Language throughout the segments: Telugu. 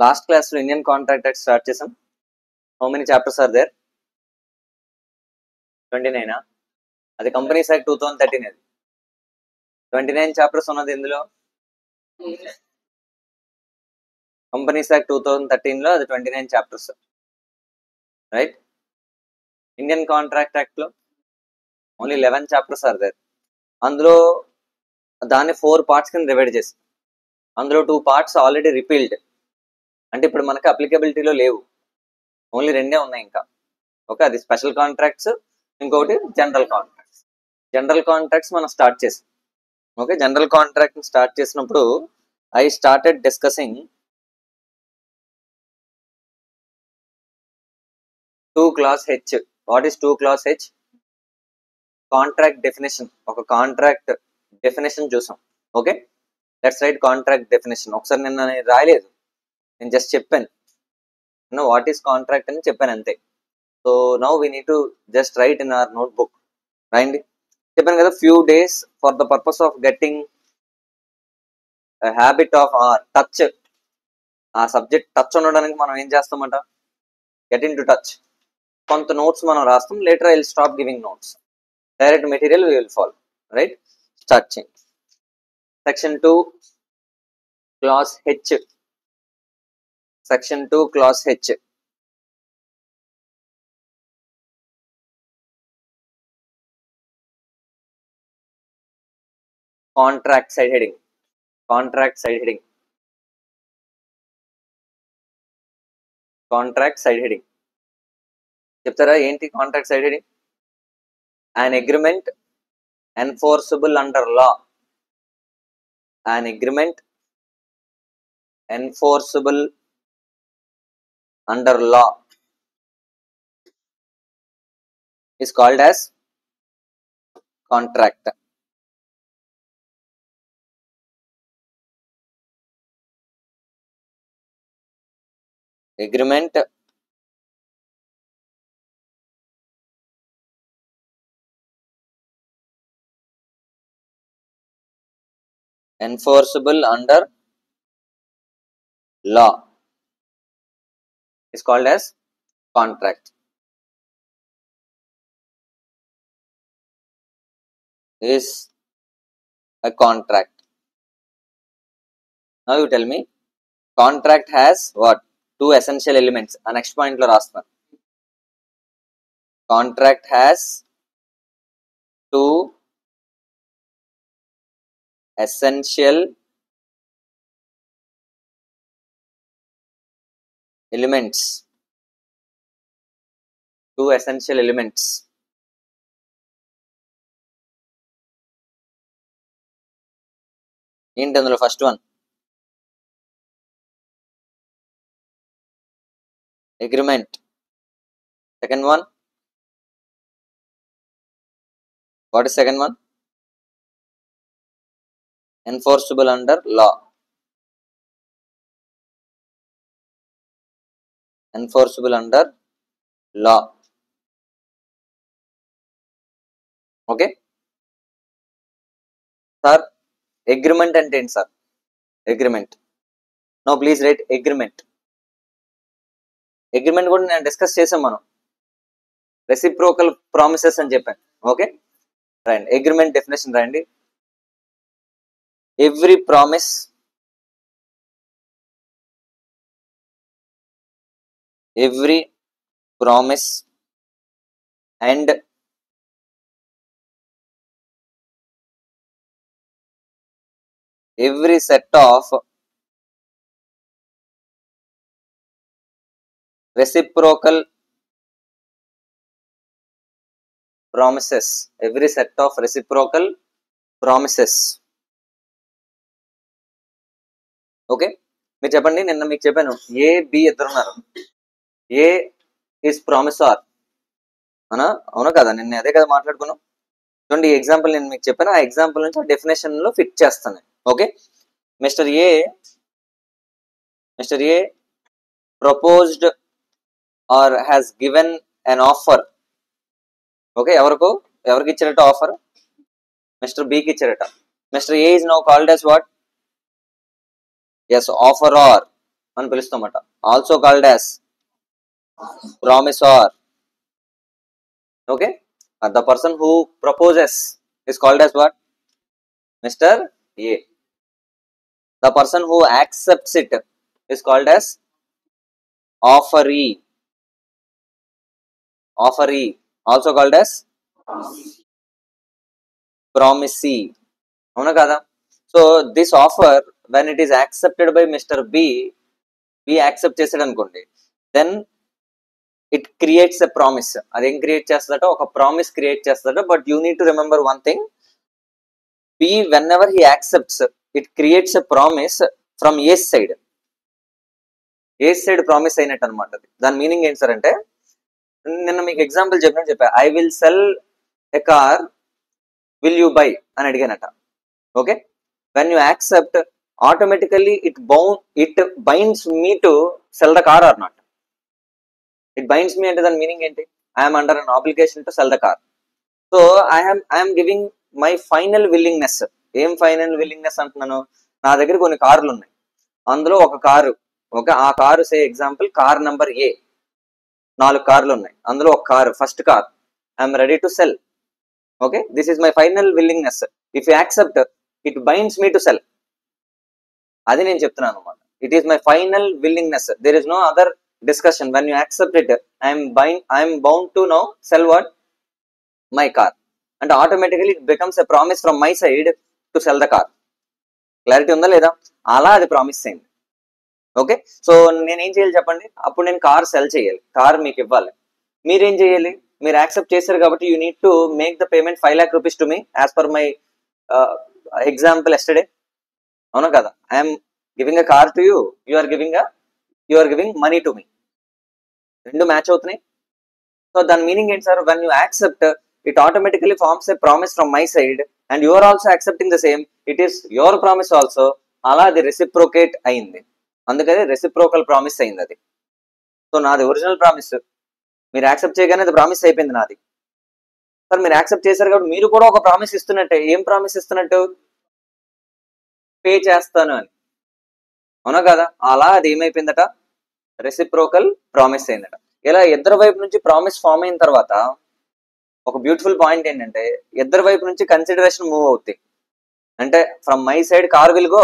లాస్ట్ క్లాస్ లో ఇండియన్ కాంట్రాక్ట్ యాక్ట్ స్టార్ట్ చేసాం. How many chapters are there? 29. అది కంపెనీస్ యాక్ట్ 2013. అది 29 చాప్టర్స్ ఉన్నది ఇందులో. కంపెనీస్ యాక్ట్ 2013 లో అది 29 chapters, right. Indian contract act లో ఓన్లీ 11 చాప్టర్స్ ఆర్ దేర్. అందులో దాన్ని 4 పార్ట్స్ కింద డివైడ్ చేసి, అందులో 2 పార్ట్స్ ఆల్రెడీ రిపీల్డ్, అంటే ఇప్పుడు మనకి అప్లికబిలిటీలో లేవు, ఓన్లీ 2 ఉన్నాయి ఇంకా. ఓకే, అది స్పెషల్ కాంట్రాక్ట్స్, ఇంకొకటి జనరల్ కాంట్రాక్ట్స్. జనరల్ కాంట్రాక్ట్స్ మనం స్టార్ట్ చేసాం. ఓకే, జనరల్ కాంట్రాక్ట్ స్టార్ట్ చేసినప్పుడు I started discussing 2 clause H. What is 2 clause H? Contract definition. ఒక కాంట్రాక్ట్ డెఫినేషన్ చూసాం. Okay, let's write contract definition. ఒకసారి నిన్న నేను రాయలేదు, నేను జస్ట్ చెప్పాను వాట్ ఈస్ కాంట్రాక్ట్ అని చెప్పాను అంతే. So now we need to just write in our notebook. రాయండి. చెప్పాను కదా, few days for the purpose of getting habit of touch. ఆ సబ్జెక్ట్ టచ్ ఉండడానికి మనం ఏం చేస్తామంట? Get into touch. కొంత నోట్స్ మనం రాస్తాం, later I will stop giving notes, direct material we will follow. Right, start చేయండి. Section 2 clause H. Section 2 clause H. Contract side heading. Contract side heading. Contract side heading చెప్తారా ఏంటి contract side heading? an agreement enforceable under law. An agreement enforceable under law is called as contract. Agreement enforceable under law is called as contract. Is a contract. Now you tell me, contract has what? 2 essential elements. A next point lo rastunna. Contract has 2 essential elements. 2 essential elements. ఏంటి అందులో? First one agreement. Second one, what is second one? enforceable under law. Enforceable under law. Okay sir, agreement అంటే ఏంటి sir? Agreement. No please right agreement. Agreement కూడా నేను డిస్కస్ చేసాం మనం, రెసిప్రోకల్ ప్రామిసెస్ అని చెప్పాను. ఓకే, రాయండి అగ్రిమెంట్ డెఫినేషన్ రాయండి. Every promise and every set of reciprocal promises. Every set of reciprocal promises. Okay, మీరు చెప్పండి. నిన్న మీకు చెప్పాను ఏ బి ఇద్దరున్నారు. ఏ ఈజ్ ప్రామిసార్ అవునా కదా? నిన్న అదే కదా మాట్లాడుకున్నాం. చూడండి, ఈ ఎగ్జాంపుల్ నేను మీకు చెప్పాను, ఆ ఎగ్జాంపుల్ నుంచి ఆ డెఫినేషన్ లో ఫిట్ చేస్తాను. Okay, mister A proposed or has given an offer. Okay, ఎవరికి ఇచ్చారట ఆఫర్? మిస్టర్ బికి ఇచ్చారట. Mister A is now called as what? Yes, offeror. అని పిలుస్తామట. Also called as promisor. Okay, the person who proposes is called as what? Mr. A. The person who accepts it is called as offeree. Offeree, also called as promisee. అవునా కదా? So this offer when it is accepted by Mr. B, B accept చేసాడు అనుకోండి, then it creates a promise. అదేం క్రియేట్ చేస్తాడో ఒక ప్రామిస్ క్రియేట్ చేస్తాడో. But you need to remember one thing, B whenever he accepts, it creates a promise from A side. A side promise అయినట్టు అనమాట. దాని మీనింగ్ ఏంటి సార్ అంటే, నిన్న మీకు ఎగ్జాంపుల్ చెప్పా, I will sell a car, will you buy అని అడిగానట. Okay, when you accept, automatically it binds me to sell the car or not. It binds me అంటే దాని మీనింగ్ ఏంటి? I'm under an obligation to sell the car. So I'm giving my final willingness. ఏం ఫైనల్ విల్లింగ్నెస్ అంటున్నాను? నా దగ్గర కొన్ని కార్లు ఉన్నాయి, అందులో ఒక కారు, ఓకే, ఆ car say example car number A. 4 కార్లు ఉన్నాయి, అందులో ఒక car, first car I'm ready to sell. Okay, this is my final willingness. If you accept, it binds me to sell. అది నేను చెప్తున్నాను అనమాట. It is my final willingness. There is no other discussion. When you accept it, I am bound to now sell what? My car. And automatically it becomes a promise from my side to sell the car. Clarity ఉందా లేదా? అలా అది ప్రామిస్ అయింది. ఓకే, సో నేనేం చేయాలి చెప్పండి? అప్పుడు నేను కార్ సెల్ చేయాలి, కార్ మీకు ఇవ్వాలి. మీరేం చేయాలి? మీరు యాక్సెప్ట్ చేశారు కాబట్టి you need to make the payment 5 lakh rupees to me as per my example yesterday. అవునా కదా? I'm giving a car to you, you are giving money to me. రెండు మ్యాచ్ అవుతున్నాయి. సో దాని మీనింగ్ ఏంటి sir? When you accept, it automatically forms a promise from my side and you are also accepting the same. It is your promise also. అలా అది రెసిప్రోకేట్ అయింది, అందుకని రెసిప్రోకల్ ప్రామిస్ అయింది అది. సో నాది ఒరిజినల్ ప్రామిస్, మీరు యాక్సెప్ట్ చేయగానే అది ప్రామిస్ అయిపోయింది నాది. సార్ మీరు యాక్సెప్ట్ చేశారు కాబట్టి మీరు కూడా ఒక ప్రామిస్ ఇస్తున్నట్టే. ఏం ప్రామిస్ ఇస్తున్నట్టు? పే చేస్తాను అని. అవునా కదా? అలా అది ఏమైపోయిందట? రెసిప్రోకల్ ప్రామిస్ అయిందట. ఇలా ఇద్దరు వైపు నుంచి ప్రామిస్ ఫామ్ అయిన తర్వాత ఒక బ్యూటిఫుల్ పాయింట్ ఏంటంటే, ఇద్దరు వైపు నుంచి కన్సిడరేషన్ మూవ్ అవుతాయి. అంటే from my side car will go,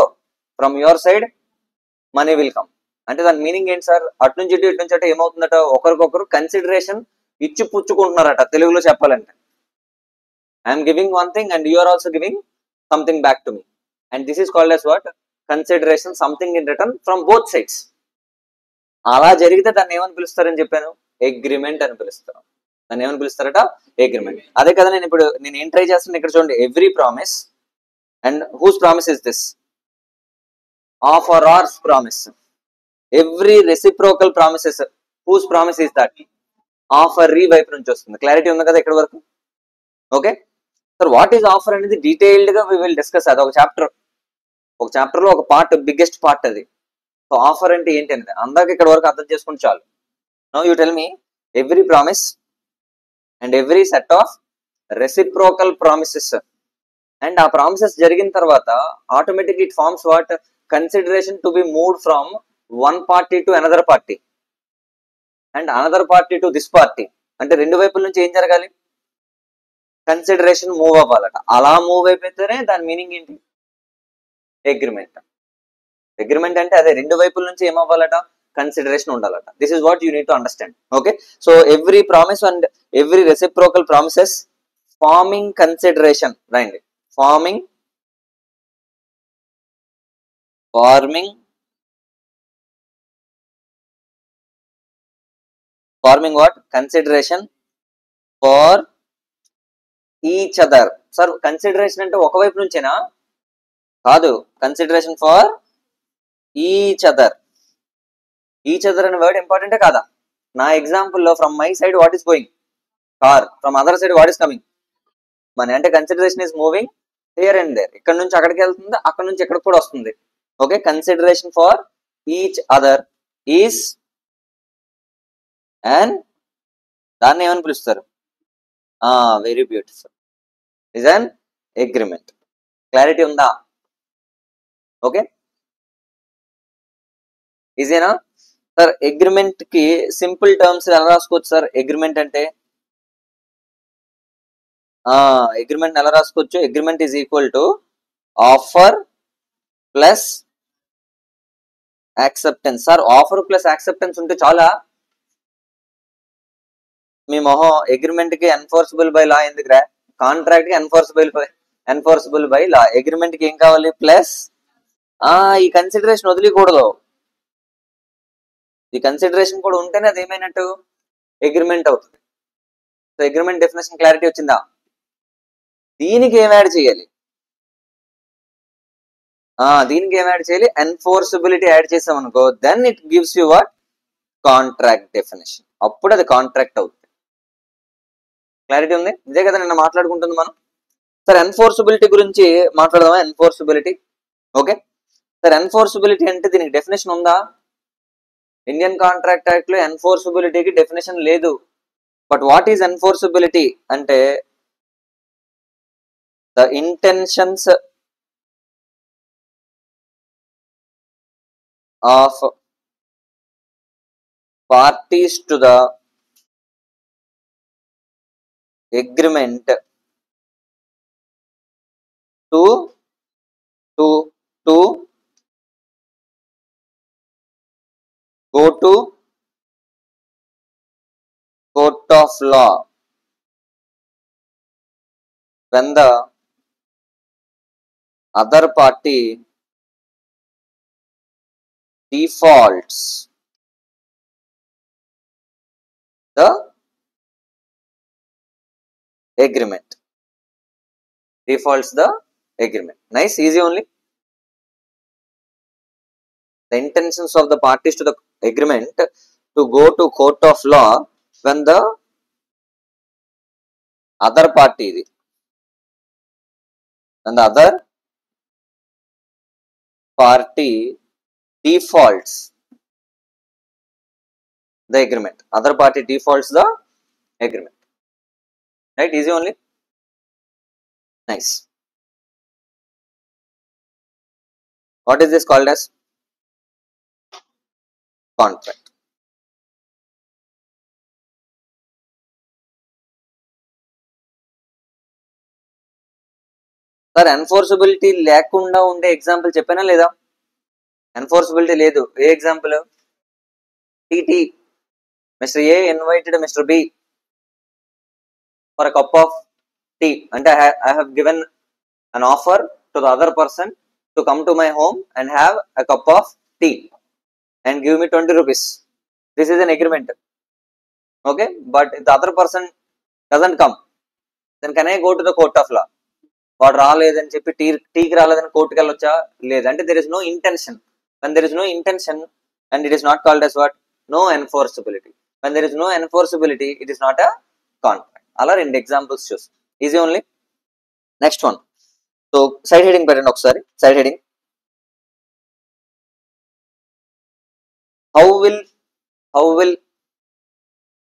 from your side money will come. అంటే దాని మీనింగ్ ఏంటి సార్? అటు నుంచి ఇటు నుంచి అటు ఏమవుతుందట? ఒకరికొకరు కన్సిడరేషన్ ఇచ్చి పుచ్చుకుంటున్నారట. తెలుగులో చెప్పాలంటే, I'm giving one thing and you are also giving something back to me. And this is called as what? Consideration, something in return from both sides. అలా జరిగితే దాన్ని ఏమని పిలుస్తారని చెప్పాను? అగ్రిమెంట్ అని పిలుస్తారు. దాన్ని ఏమని పిలుస్తారట? అగ్రిమెంట్. అదే కదా నేను ఏం ట్రై చేస్తాను ఇక్కడ చూడండి. Every promise, and whose promise is this? Offeror's promise. Every reciprocal promises, whose promise is that? Offer వైపు నుంచి వస్తుంది. క్లారిటీ ఉంది కదా ఇక్కడ వరకు? Okay sir, what is offer అనేది డీటెయిల్డ్ గా వి విల్ డిస్కస్. అది ఒక చాప్టర్ లో ఒక పార్ట్, బిగ్గెస్ట్ పార్ట్ అది. సో ఆఫర్ అంటే ఏంటి అనేది అందాక ఇక్కడ వరకు అర్థం చేసుకుని చాలు. Now you tell me every promise and every set of reciprocal promises. And ఆ ప్రామిసెస్ జరిగిన తర్వాత automatic it forms what? Consideration to be moved from one party to another party and another party to this party. అంటే రెండు వైపుల నుంచి ఏం జరగాలి? కన్సిడరేషన్ మూవ్ అవ్వాలట. అలా మూవ్ అయిపోతేనే దాని మీనింగ్ ఏంటి? అగ్రిమెంట్. అగ్రిమెంట్ అంటే అదే, రెండు వైపుల నుంచి ఏమవ్వాలట? కన్సిడరేషన్ ఉండాలట. This is what you need to understand. Okay, so every promise and every reciprocal promises forming consideration. Right, forming what? Consideration for each other. Sir consideration అంటే ఒకవైపు నుంచేనా? కాదు, consideration for each other. Each other అనే వర్డ్ ఇంపార్టెంటే కాదా? నా ఎగ్జాంపుల్లో from my side what is going? Car. From other side what is coming? Money. అంటే consideration is moving here and there. ఇక్కడ నుంచి అక్కడికి వెళ్తుంది, అక్కడ నుంచి ఎక్కడికి కూడా వస్తుంది. Okay, consideration for each other is and దాన్ని ఏమని పిలుస్తారు? Very beautiful, is an agreement. Clarity ఉందా? ఓకే, ఈజీనా సార్? అగ్రిమెంట్ కి సింపుల్ టర్మ్స్ ఎలా రాసుకోవచ్చు సార్? అగ్రిమెంట్ అంటే అగ్రిమెంట్ ఎలా రాసుకోవచ్చు? Agreement is equal to offer plus acceptance. Sir offer plus acceptance ఉంటే చాలా? మీ మొహం. అగ్రిమెంట్ కి ఎన్ఫోర్సబుల్ బై లా ఎందుకురా? కాంట్రాక్ట్ కి ఎన్ఫోర్సబుల్ బై లా. అగ్రిమెంట్ కి ఏం కావాలి? ప్లస్ ఈ కన్సిడరేషన్ వదిలేకూడదు. ఈ కన్సిడరేషన్ కూడా ఉంటేనే అది ఏమైనట్టు? అగ్రిమెంట్ అవుతుంది. సో అగ్రిమెంట్ డెఫినేషన్ క్లారిటీ వచ్చిందా? దీనికి ఏం యాడ్ చేయాలి? దీనికి ఏం యాడ్ చేయాలి? ఎన్ఫోర్సబిలిటీ యాడ్ చేసాం అనుకో, then it gives you what? Contract definition. అప్పుడు అది కాంట్రాక్ట్ అవుతుంది. క్లారిటీ ఉంది? ఇదే కదా నిన్న మాట్లాడుకుంటుంది మనం. సార్ ఎన్ఫోర్సబిలిటీ గురించి మాట్లాడదామా? ఎన్ఫోర్సబిలిటీ. ఓకే సార్, ఎన్ఫోర్సబిలిటీ అంటే దీనికి డెఫినేషన్ ఉందా? ఇండియన్ కాంట్రాక్ట్ యాక్ట్ లో ఎన్ఫోర్సబిలిటీకి డెఫినేషన్ లేదు. బట్ వాట్ ఈజ్ ఎన్ఫోర్సబిలిటీ అంటే the intentions of parties to the agreement to go to court of law when the other party defaults the agreement. Defaults the agreement. Nice, easy only. The intentions of the parties to the agreement to go to court of law when the other party, when the other party defaults the agreement. Other party defaults the agreement. Right, easy only. Nice. What is this called as? Contract. Sir enforceability లేకుండా ఉండే ఎగ్జాంపుల్ చెప్పానా లేదా? ఎన్ఫోర్సబిలిటీ లేదు. ఏ ఎగ్జాంపుల్? టీటీ. Mister A invited mister B for a cup of tea. అంటే I have given an offer to the other person to come to my home and have a cup of tea and give me 20 rupees. This is an agreement. Okay, but if the other person doesn't come, then can I go to the court of law? వాడు రాలేదని చెప్పి టీకి రాలేదని కోర్టుకి వెళ్ళొచ్చా? లేదంటే there is no intention. When there is no intention and it is not called as what? No enforceability. When there is no enforceability, it is not a contract. అలా రెండు ఎగ్జాంపుల్స్ చూస్తాం. Easy only. Next one. So side heading పెట్టండి ఒకసారి. Side heading, how will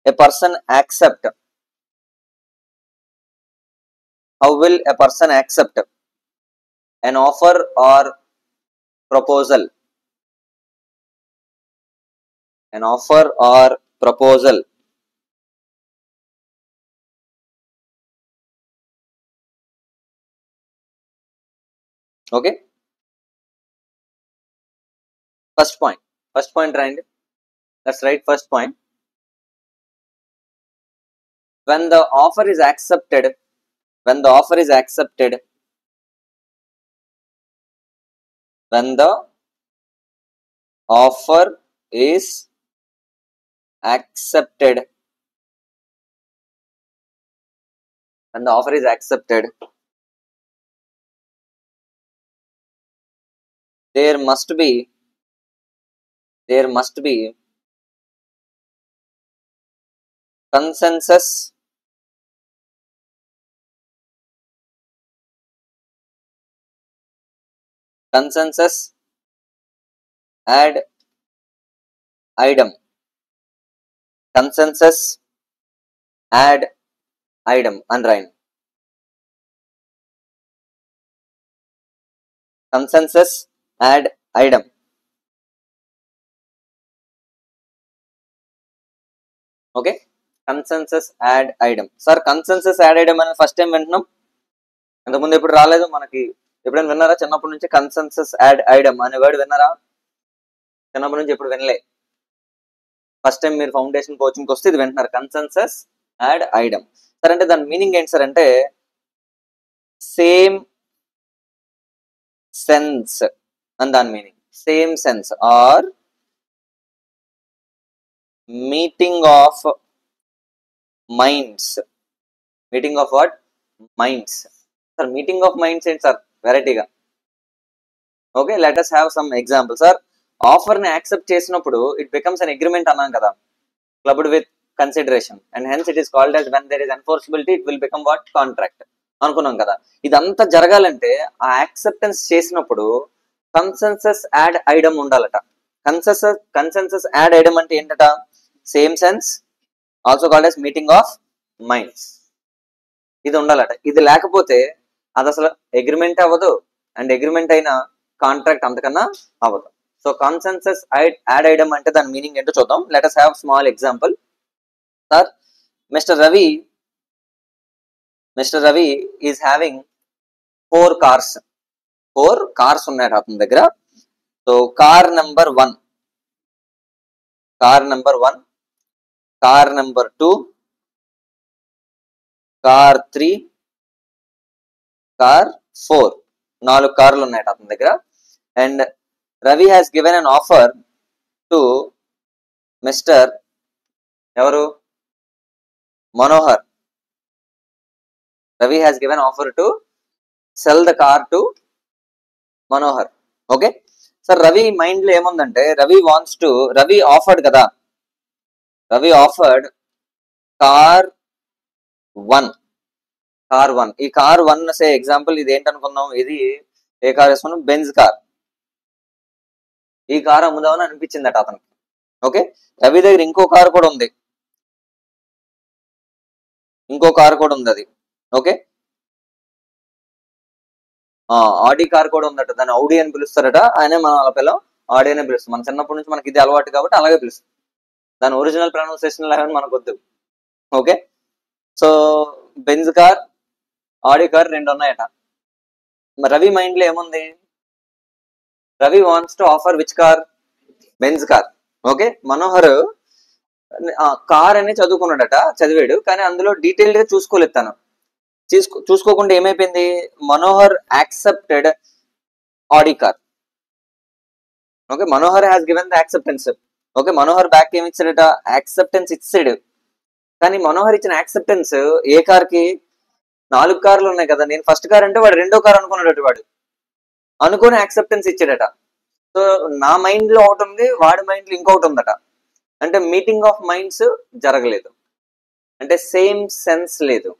a person accept? How will a person accept an offer or proposal? An offer or proposal. Okay. First point రాయండి. Let's write first point. When the offer is accepted, when the offer is accepted, when the offer is accepted, when the offer is accepted, there must be consensus ad idem. Consensus ad idem అని రాయండి. Consensus ad idem. Okay, consensus ad idem. Sir consensus ad item అని ఫస్ట్ టైం వింటున్నాం, ఇంతకుముందు ఎప్పుడు రాలేదు మనకి. ఎప్పుడైనా విన్నారా చిన్నప్పటి నుంచి కన్సెన్సస్ యాడ్ ఐటమ్ అనే వర్డ్ విన్నారా? చిన్నప్పటి నుంచి ఎప్పుడు వినలే, ఫస్ట్ టైం మీరు ఫౌండేషన్ కోచింగ్కి వస్తే ఇది వింటున్నారు, కన్సెన్సస్ యాడ్ ఐటమ్. సార్ అంటే దాని మీనింగ్ ఏంటి సార్ అంటే సేమ్ సెన్స్ అని దాని meaning. Same sense or meeting of minds. Meeting of what? Minds. Sir meeting of minds ఏంటి సార్ వెరైటీగా? Okay, let us have some example. Sir offer ని యాక్సెప్ట్ చేసినప్పుడు ఇట్ బికమ్స్ అన్ అగ్రిమెంట్ అన్నాం కదా, clubbed with consideration, and hence it is called as when there is enforceability it will become what? Contract అనుకున్నాం కదా. ఇదంతా జరగాలంటే ఆ యాక్సెప్టెన్స్ చేసినప్పుడు కన్సెన్సస్ యాడ్ ఐటమ్ ఉండాలట. కన్సెన్సస్ యాడ్ ఐటమ్ అంటే ఏంటట? Same sense, also called as meeting of minds. ఇది ఉండాలట. ఇది లేకపోతే అది అసలు అగ్రిమెంట్ అవ్వదు, అండ్ అగ్రిమెంట్ అయిన కాంట్రాక్ట్ అంతకన్నా అవ్వదు. సో కన్సెన్సస్ యాడ్ ఐటమ్ అంటే దాని మీనింగ్ ఏంటో చూద్దాం. Let us have small example. Sir mister Ravi is having 4 cars. 4 cars ఉన్నాయట అతని దగ్గర. So car number 1, car number 2, car 3, car 4, 4 కార్లు ఉన్నాయట అతని దగ్గర. And Ravi has given an offer to mister ఎవరు? Manohar. Ravi has given offer to sell the car to Manohar. Okay sir, Ravi mind లో ఏముందంటే రవి ఆఫర్డ్ కదా, రవి ఆఫర్డ్ కార్ 1. ఈ కార్ 1 సే ఎగ్జాంపుల్ ఇది ఏంటనుకుందాం, ఇది ఏ కార్ వేసుకున్నాం? Benz car. ఈ కార్ అమ్ముదామని అనిపించిందట అతనికి. ఓకే, రవి దగ్గర ఇంకో కార్ కూడా ఉంది, అది. ఓకే, ఆడి కార్ కూడా ఉందట, దాన్ని ఔడి అని పిలుస్తారట. ఆయన మన వాళ్ళ పిల్లలు ఆడి అనే పిలుస్తాం. మన చిన్నప్పటి నుంచి మనకి ఇది అలవాటు కాబట్టి అలాగే పిలుస్తాం, దాని ఒరిజినల్ ప్రొనౌన్సియేషన్ లాగా మనకు వద్దు. Okay, so Benz car, Audi car 2 ఉన్నాయట. రవి మైండ్ లో ఏముంది? Ravi wants to offer which car? Benz car. Okay, Manohar car అని చదివాడు, కానీ అందులో డీటెయిల్డ్ గా చూసుకోలేదు తను. చూసుకోకుండా ఏమైపోయింది? Manohar accepted Audi car. Okay, Manohar has given the acceptance. Okay, Manohar back ఏమి ఇచ్చాడట? యాక్సెప్టెన్స్ ఇచ్చాడు. కానీ మనోహర్ ఇచ్చిన యాక్సెప్టెన్స్ ఏ కార్ కి? 4 కార్లు ఉన్నాయి కదా, నేను ఫస్ట్ కార్ అంటే వాడు 2వ కార్ అనుకున్నాడట. వాడు అనుకోని యాక్సెప్టెన్స్ ఇచ్చాడట. సో నా మైండ్ లో ఒకటి ఉంది, వాడి మైండ్ లో ఇంకొకటి ఉందట. అంటే మీటింగ్ ఆఫ్ మైండ్స్ జరగలేదు, అంటే సేమ్ సెన్స్ లేదు.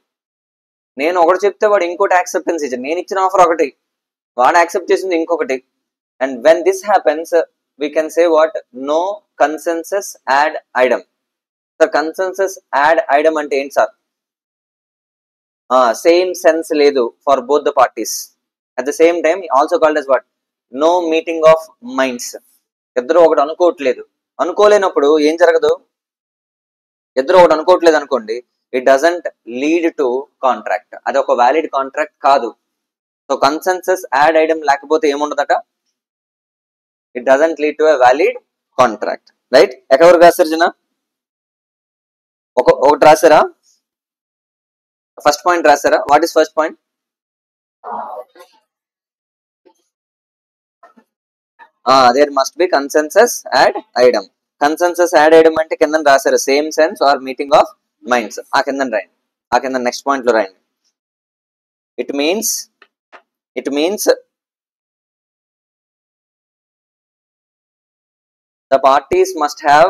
నేను ఒకటి చెప్తే వాడు ఇంకోటి యాక్సెప్టెన్స్ ఇచ్చాడు, నేను ఇచ్చిన ఆఫర్ ఒకటి, వాడు యాక్సెప్ట్ చేసింది ఇంకొకటి. And when this happens we can say what? No consensus ad idem. Sir consensus ad idem అంటే ఏంటి సార్? సేమ్ సెన్స్ లేదు for both the parties. At the same time also called as what? No meeting of minds. ఇద్దరు ఒకటి అనుకోవట్లేదు. అనుకోలేనప్పుడు ఏం జరగదు? ఇద్దరు ఒకటి అనుకోవట్లేదు అనుకోండి, it doesn't lead to contract. అది ఒక వ్యాలిడ్ కాంట్రాక్ట్ కాదు. సో కన్సెన్సస్ యాడ్ ఐటమ్ లేకపోతే ఏముండదట? It doesn't lead to a valid contract. Right? ఎక్కడ రాశారు జన? ఒకటి రాశారా? ఫస్ట్ పాయింట్ రాశారా? What is first point? There must be consensus ad idem. Consensus ad idem అంటే కింద రాశారు same sense or meeting of minds. ఆ కింద రాయండి, ఆ కింద నెక్స్ట్ పాయింట్ లో రాయండి. It means the parties must have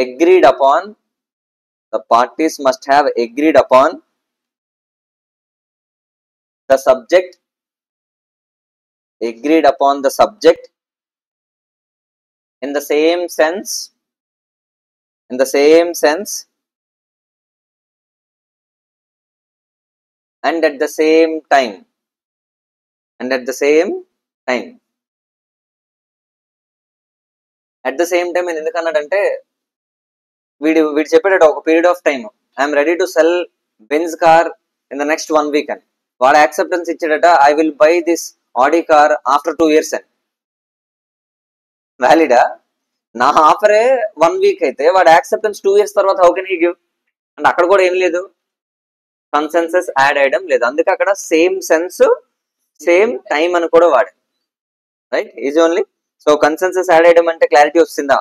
agreed upon the subject in the same sense and at the same time. Time. At the same time నేను ఎందుకన్నాడంటే వీడు చెప్పేటట్టు ఒక period of time I'm ready to sell Benz car in the next 1 week అని. వాడు యాక్సెప్టెన్స్ ఇచ్చాడట, I will buy this Audi car after 2 years అని. వ్యాలిడా? నా ఆఫరే 1 వీక్ అయితే వాడు యాక్సెప్టెన్స్ 2 years తర్వాత హౌ కెన్ హీ గివ్? అంటే అక్కడ కూడా ఏం లేదు, కన్సెన్సస్ యాడ్ అయ్యడం లేదు. అందుకే అక్కడ సేమ్ సెన్స్ సేమ్ టైం అని కూడా వాడు. Right, easy only. So consensus ad idem అంటే క్లారిటీ వస్తుందా?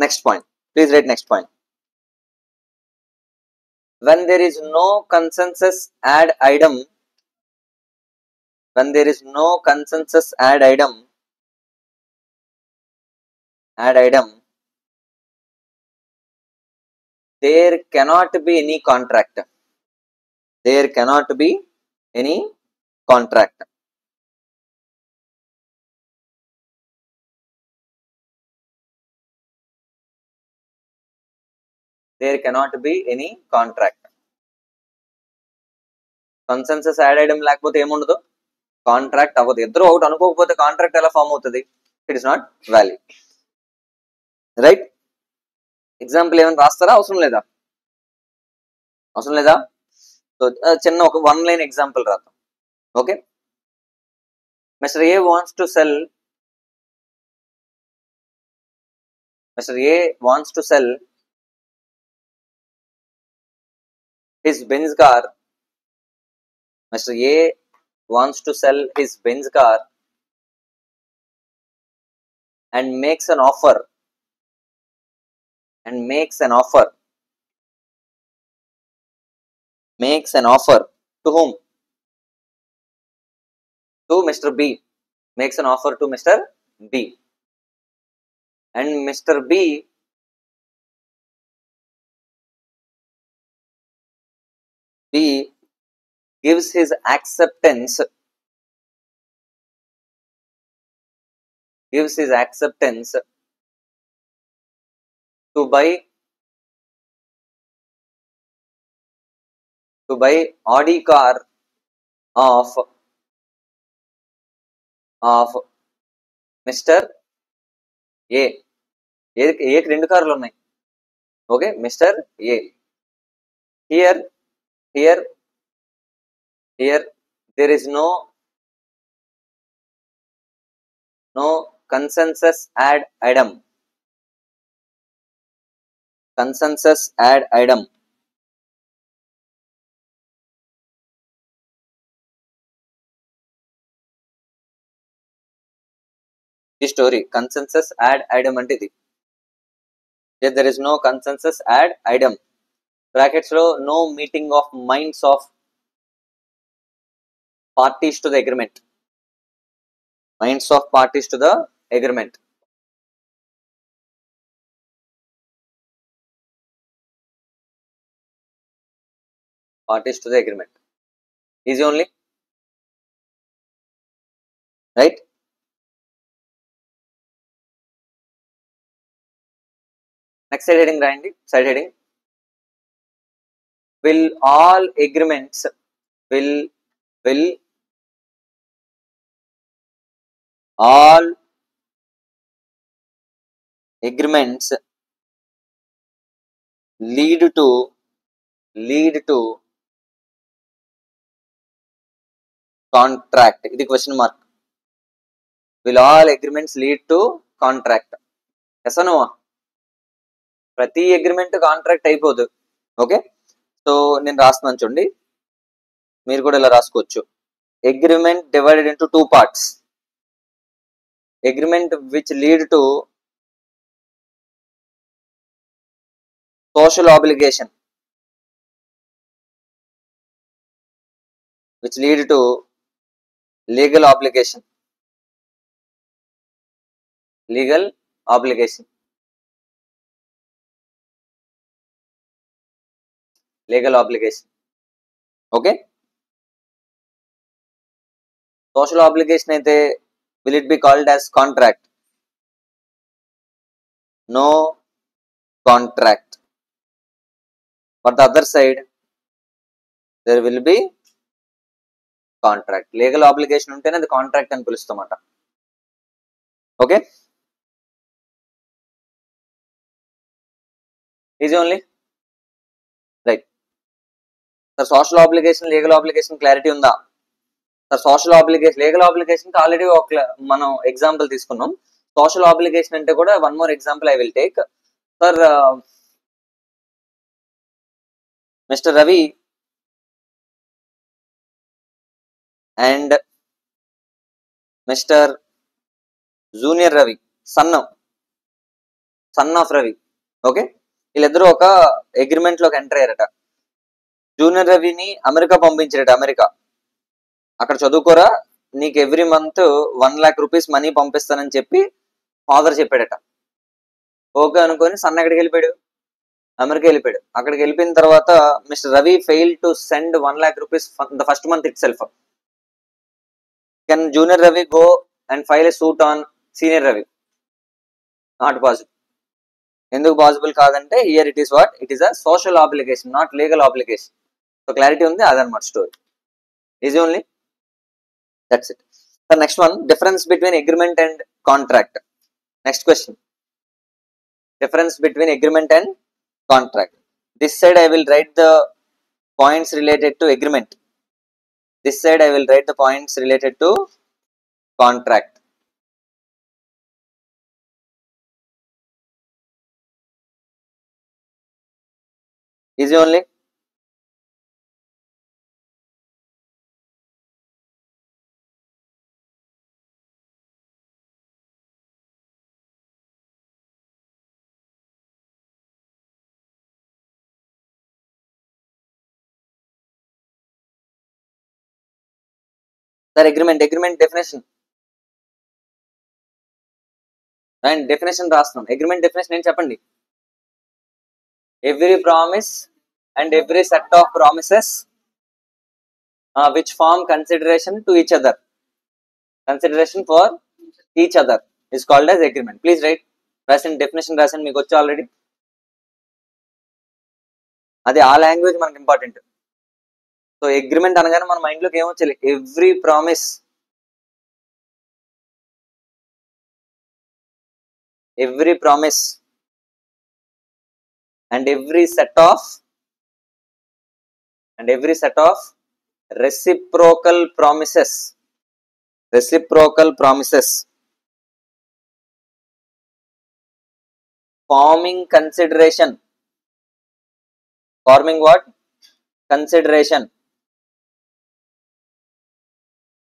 Next point, please write next point. When there is no consensus add item, when there is no consensus add item, there cannot be any contract. There cannot be any contract. There cannot be any contract. Consensus ad idem లేకపోతే ఏముండదు, కాంట్రాక్ట్ అవ్వదు. ఇద్దరు ఒకటి అనుకోకపోతే కాంట్రాక్ట్ ఎలా ఫామ్ అవుతుంది? It is not valid. Right, example ఏమైనా రాస్తారా? అవసరం లేదా? అవసరం లేదా? సో చిన్న ఒక 1 line ఎగ్జాంపుల్ రాద్దాం. Okay, mister A wants to cell his Benz car. Mr. A wants to sell his Benz car and makes an offer. To whom? To Mr. B. Makes an offer to Mr. B. And Mr. B gives his acceptance to buy Audi car of Mr. A. ఏకి 2 కార్లు ఉన్నాయి. Okay, mister A. Here there is no consensus add item. ఈ స్టోరీ కన్సెన్సస్ యాడ్ ఐటమ్ అంటే ఇది. there is no consensus add item. Brackets లో no meeting of minds of parties to the agreement. Minds of parties to the agreement. Parties to the agreement. Easy only. Right? Next side heading రాయండి. Side heading. Will all agreements lead to contract? ఇది question mark. Will all agreements lead to contract? Yes or no? ప్రతి అగ్రిమెంట్ కాంట్రాక్ట్ అయిపోదు. ఓకే, సో నేను రాస్తున్నాను చూడండి, మీరు కూడా ఇలా రాసుకోవచ్చు. Agreement divided into 2 parts. Agreement which lead to social obligation, which lead to legal obligation. Okay, social obligation అయితే will it be called as contract? No contract. For the other side there will be contract. Legal obligation ఉంటేనే అది కాంట్రాక్ట్ అని పిలుస్తామట. Okay, easy only, right? The social obligation, legal obligation clarity ఉందా? The social obligation, legal obligation కి ఆల్రెడీ ఒక మనం ఎగ్జాంపుల్ తీసుకున్నాం. సోషల్ ఆబ్లిగేషన్ అంటే కూడా one more example I will take. Sir, mister Ravi and mister junior Ravi, son of Ravi. Okay, వీళ్ళిద్దరూ ఒక అగ్రిమెంట్ లోకి ఎంటర్ అయ్యారట. జూనియర్ రవిని అమెరికా పంపించారట. అమెరికా, అక్కడ చదువుకోరా, నీకు ఎవ్రీ మంత్ 1,00,000 రూపీస్ మనీ పంపిస్తానని చెప్పి ఫాదర్ చెప్పాడట. ఓకే అనుకొని సన్ ఎక్కడికి వెళ్ళిపోయాడు? అమెరికా వెళ్ళిపోయాడు. అక్కడికి వెళ్ళిపోయిన తర్వాత mister Ravi fail to send 1,00,000 rupees the first month it self. Can junior Ravi go and file a suit on senior Ravi? Not possible. ఎందుకు పాసిబుల్ కాదంటే here it is what, it is a social obligation, not legal obligation. So clarity ఉంది, అదనమాట story. Easy only, that's it. So next one, difference between agreement and contract. Next question, difference between agreement and contract. This side I will write the points related to agreement. This side I will write the points related to contract. Easy only. Sir, agreement definition and definition రాస్తున్నాం. అగ్రిమెంట్ డెఫినేషన్ ఏం చెప్పండి? Every promise and every set of promises which form consideration to each other, consideration for each other is called as agreement. Please write. రాసిన డెఫినేషన్ రాసిన మీకు వచ్చి ఆల్రెడీ. అది ఆ లాంగ్వేజ్ మనకి ఇంపార్టెంట్. సో అగ్రిమెంట్ అనగానే మన మైండ్ లోకి ఏమొచ్చాలి? Every promise, every promise and every set of reciprocal promises forming consideration, forming what? Consideration,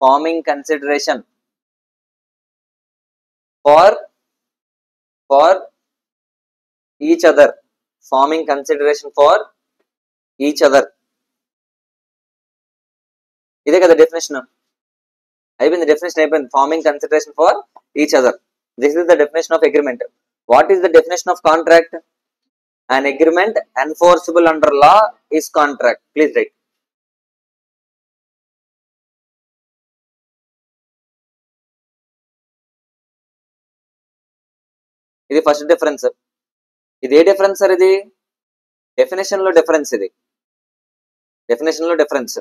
forming consideration for each other, forming consideration for each other. ఇదే కదా డెఫినేషన్. అయిపోయింది, డెఫినేషన్ అయిపోయింది. Farming consideration for each other. This is the definition of agreement. What is the definition of contract? An agreement enforceable under law is contract. Please write. ఇది ఫస్ట్ డిఫరెన్స్. ఇది ఏ డిఫరెన్స్ సార్? ఇది డెఫినేషన్ లో డిఫరెన్స్. ఇది డెఫినేషన్ లో డిఫరెన్స్.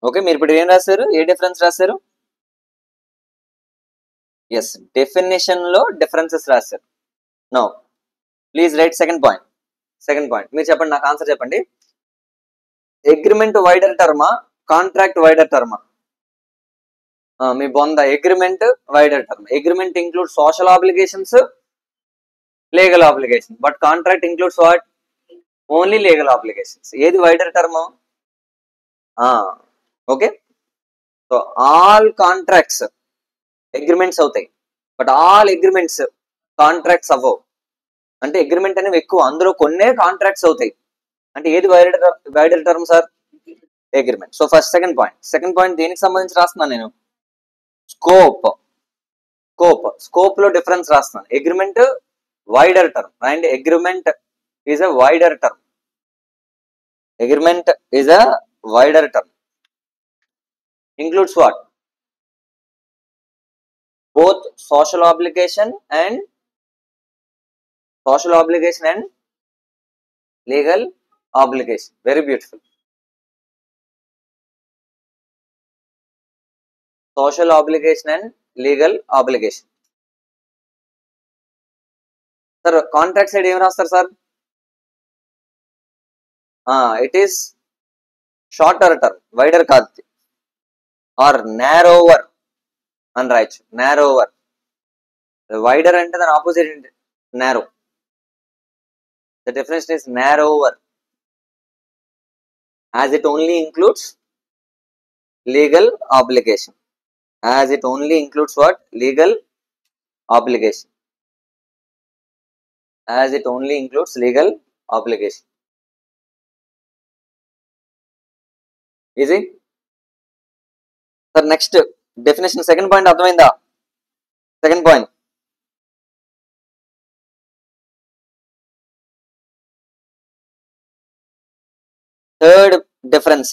ఓకే, మీరు ఇప్పుడు ఏం రాశారు? ఏ డిఫరెన్స్ రాశారు? ఎస్, డెఫినేషన్ లో డిఫరెన్సెస్ రాశారు. No, please write second point. మీరు చెప్పండి, నాకు ఆన్సర్ చెప్పండి. అగ్రిమెంట్ వైడర్ టర్మా, కాంట్రాక్ట్ వైడర్ టర్మా? మీ బొంద. Agreement wider term. Agreement include social obligations, legal obligation, but contract includes what? Only legal obligations. ఏది wider term? Okay, so all contracts agreements అవుతాయి, బట్ ఆల్ అగ్రిమెంట్స్ కాంట్రాక్ట్స్ అవ్వవు. అంటే అగ్రిమెంట్ అనేవి ఎక్కువ, అందులో కొన్నే కాంట్రాక్ట్స్ అవుతాయి. అంటే ఏది wider term sir? Agreement. So first second point దేనికి సంబంధించి రాస్తున్నాను నేను? స్కోప్ లో డిఫరెన్స్ రాస్తున్నాను. Agreement wider term and agreement is a wider term. Includes what? Both social obligation and legal obligation. Very beautiful. Social obligation and legal obligation. Sir contract side ఏం రాస్తారు sir? It is shorter term, wider కాదు, ఆర్ నారోవర్ అని రాయొచ్చు. నారోవర్, వైడర్ అంటే దాని ఆపోజిట్ ఏంటి? Narrow. The definition is నారోవర్ as it only includes legal obligation. As it only includes what? Legal obligation. As it only includes legal obligation. Easy? Sir, next definition, second point అర్థమైందా? Second point. Third difference,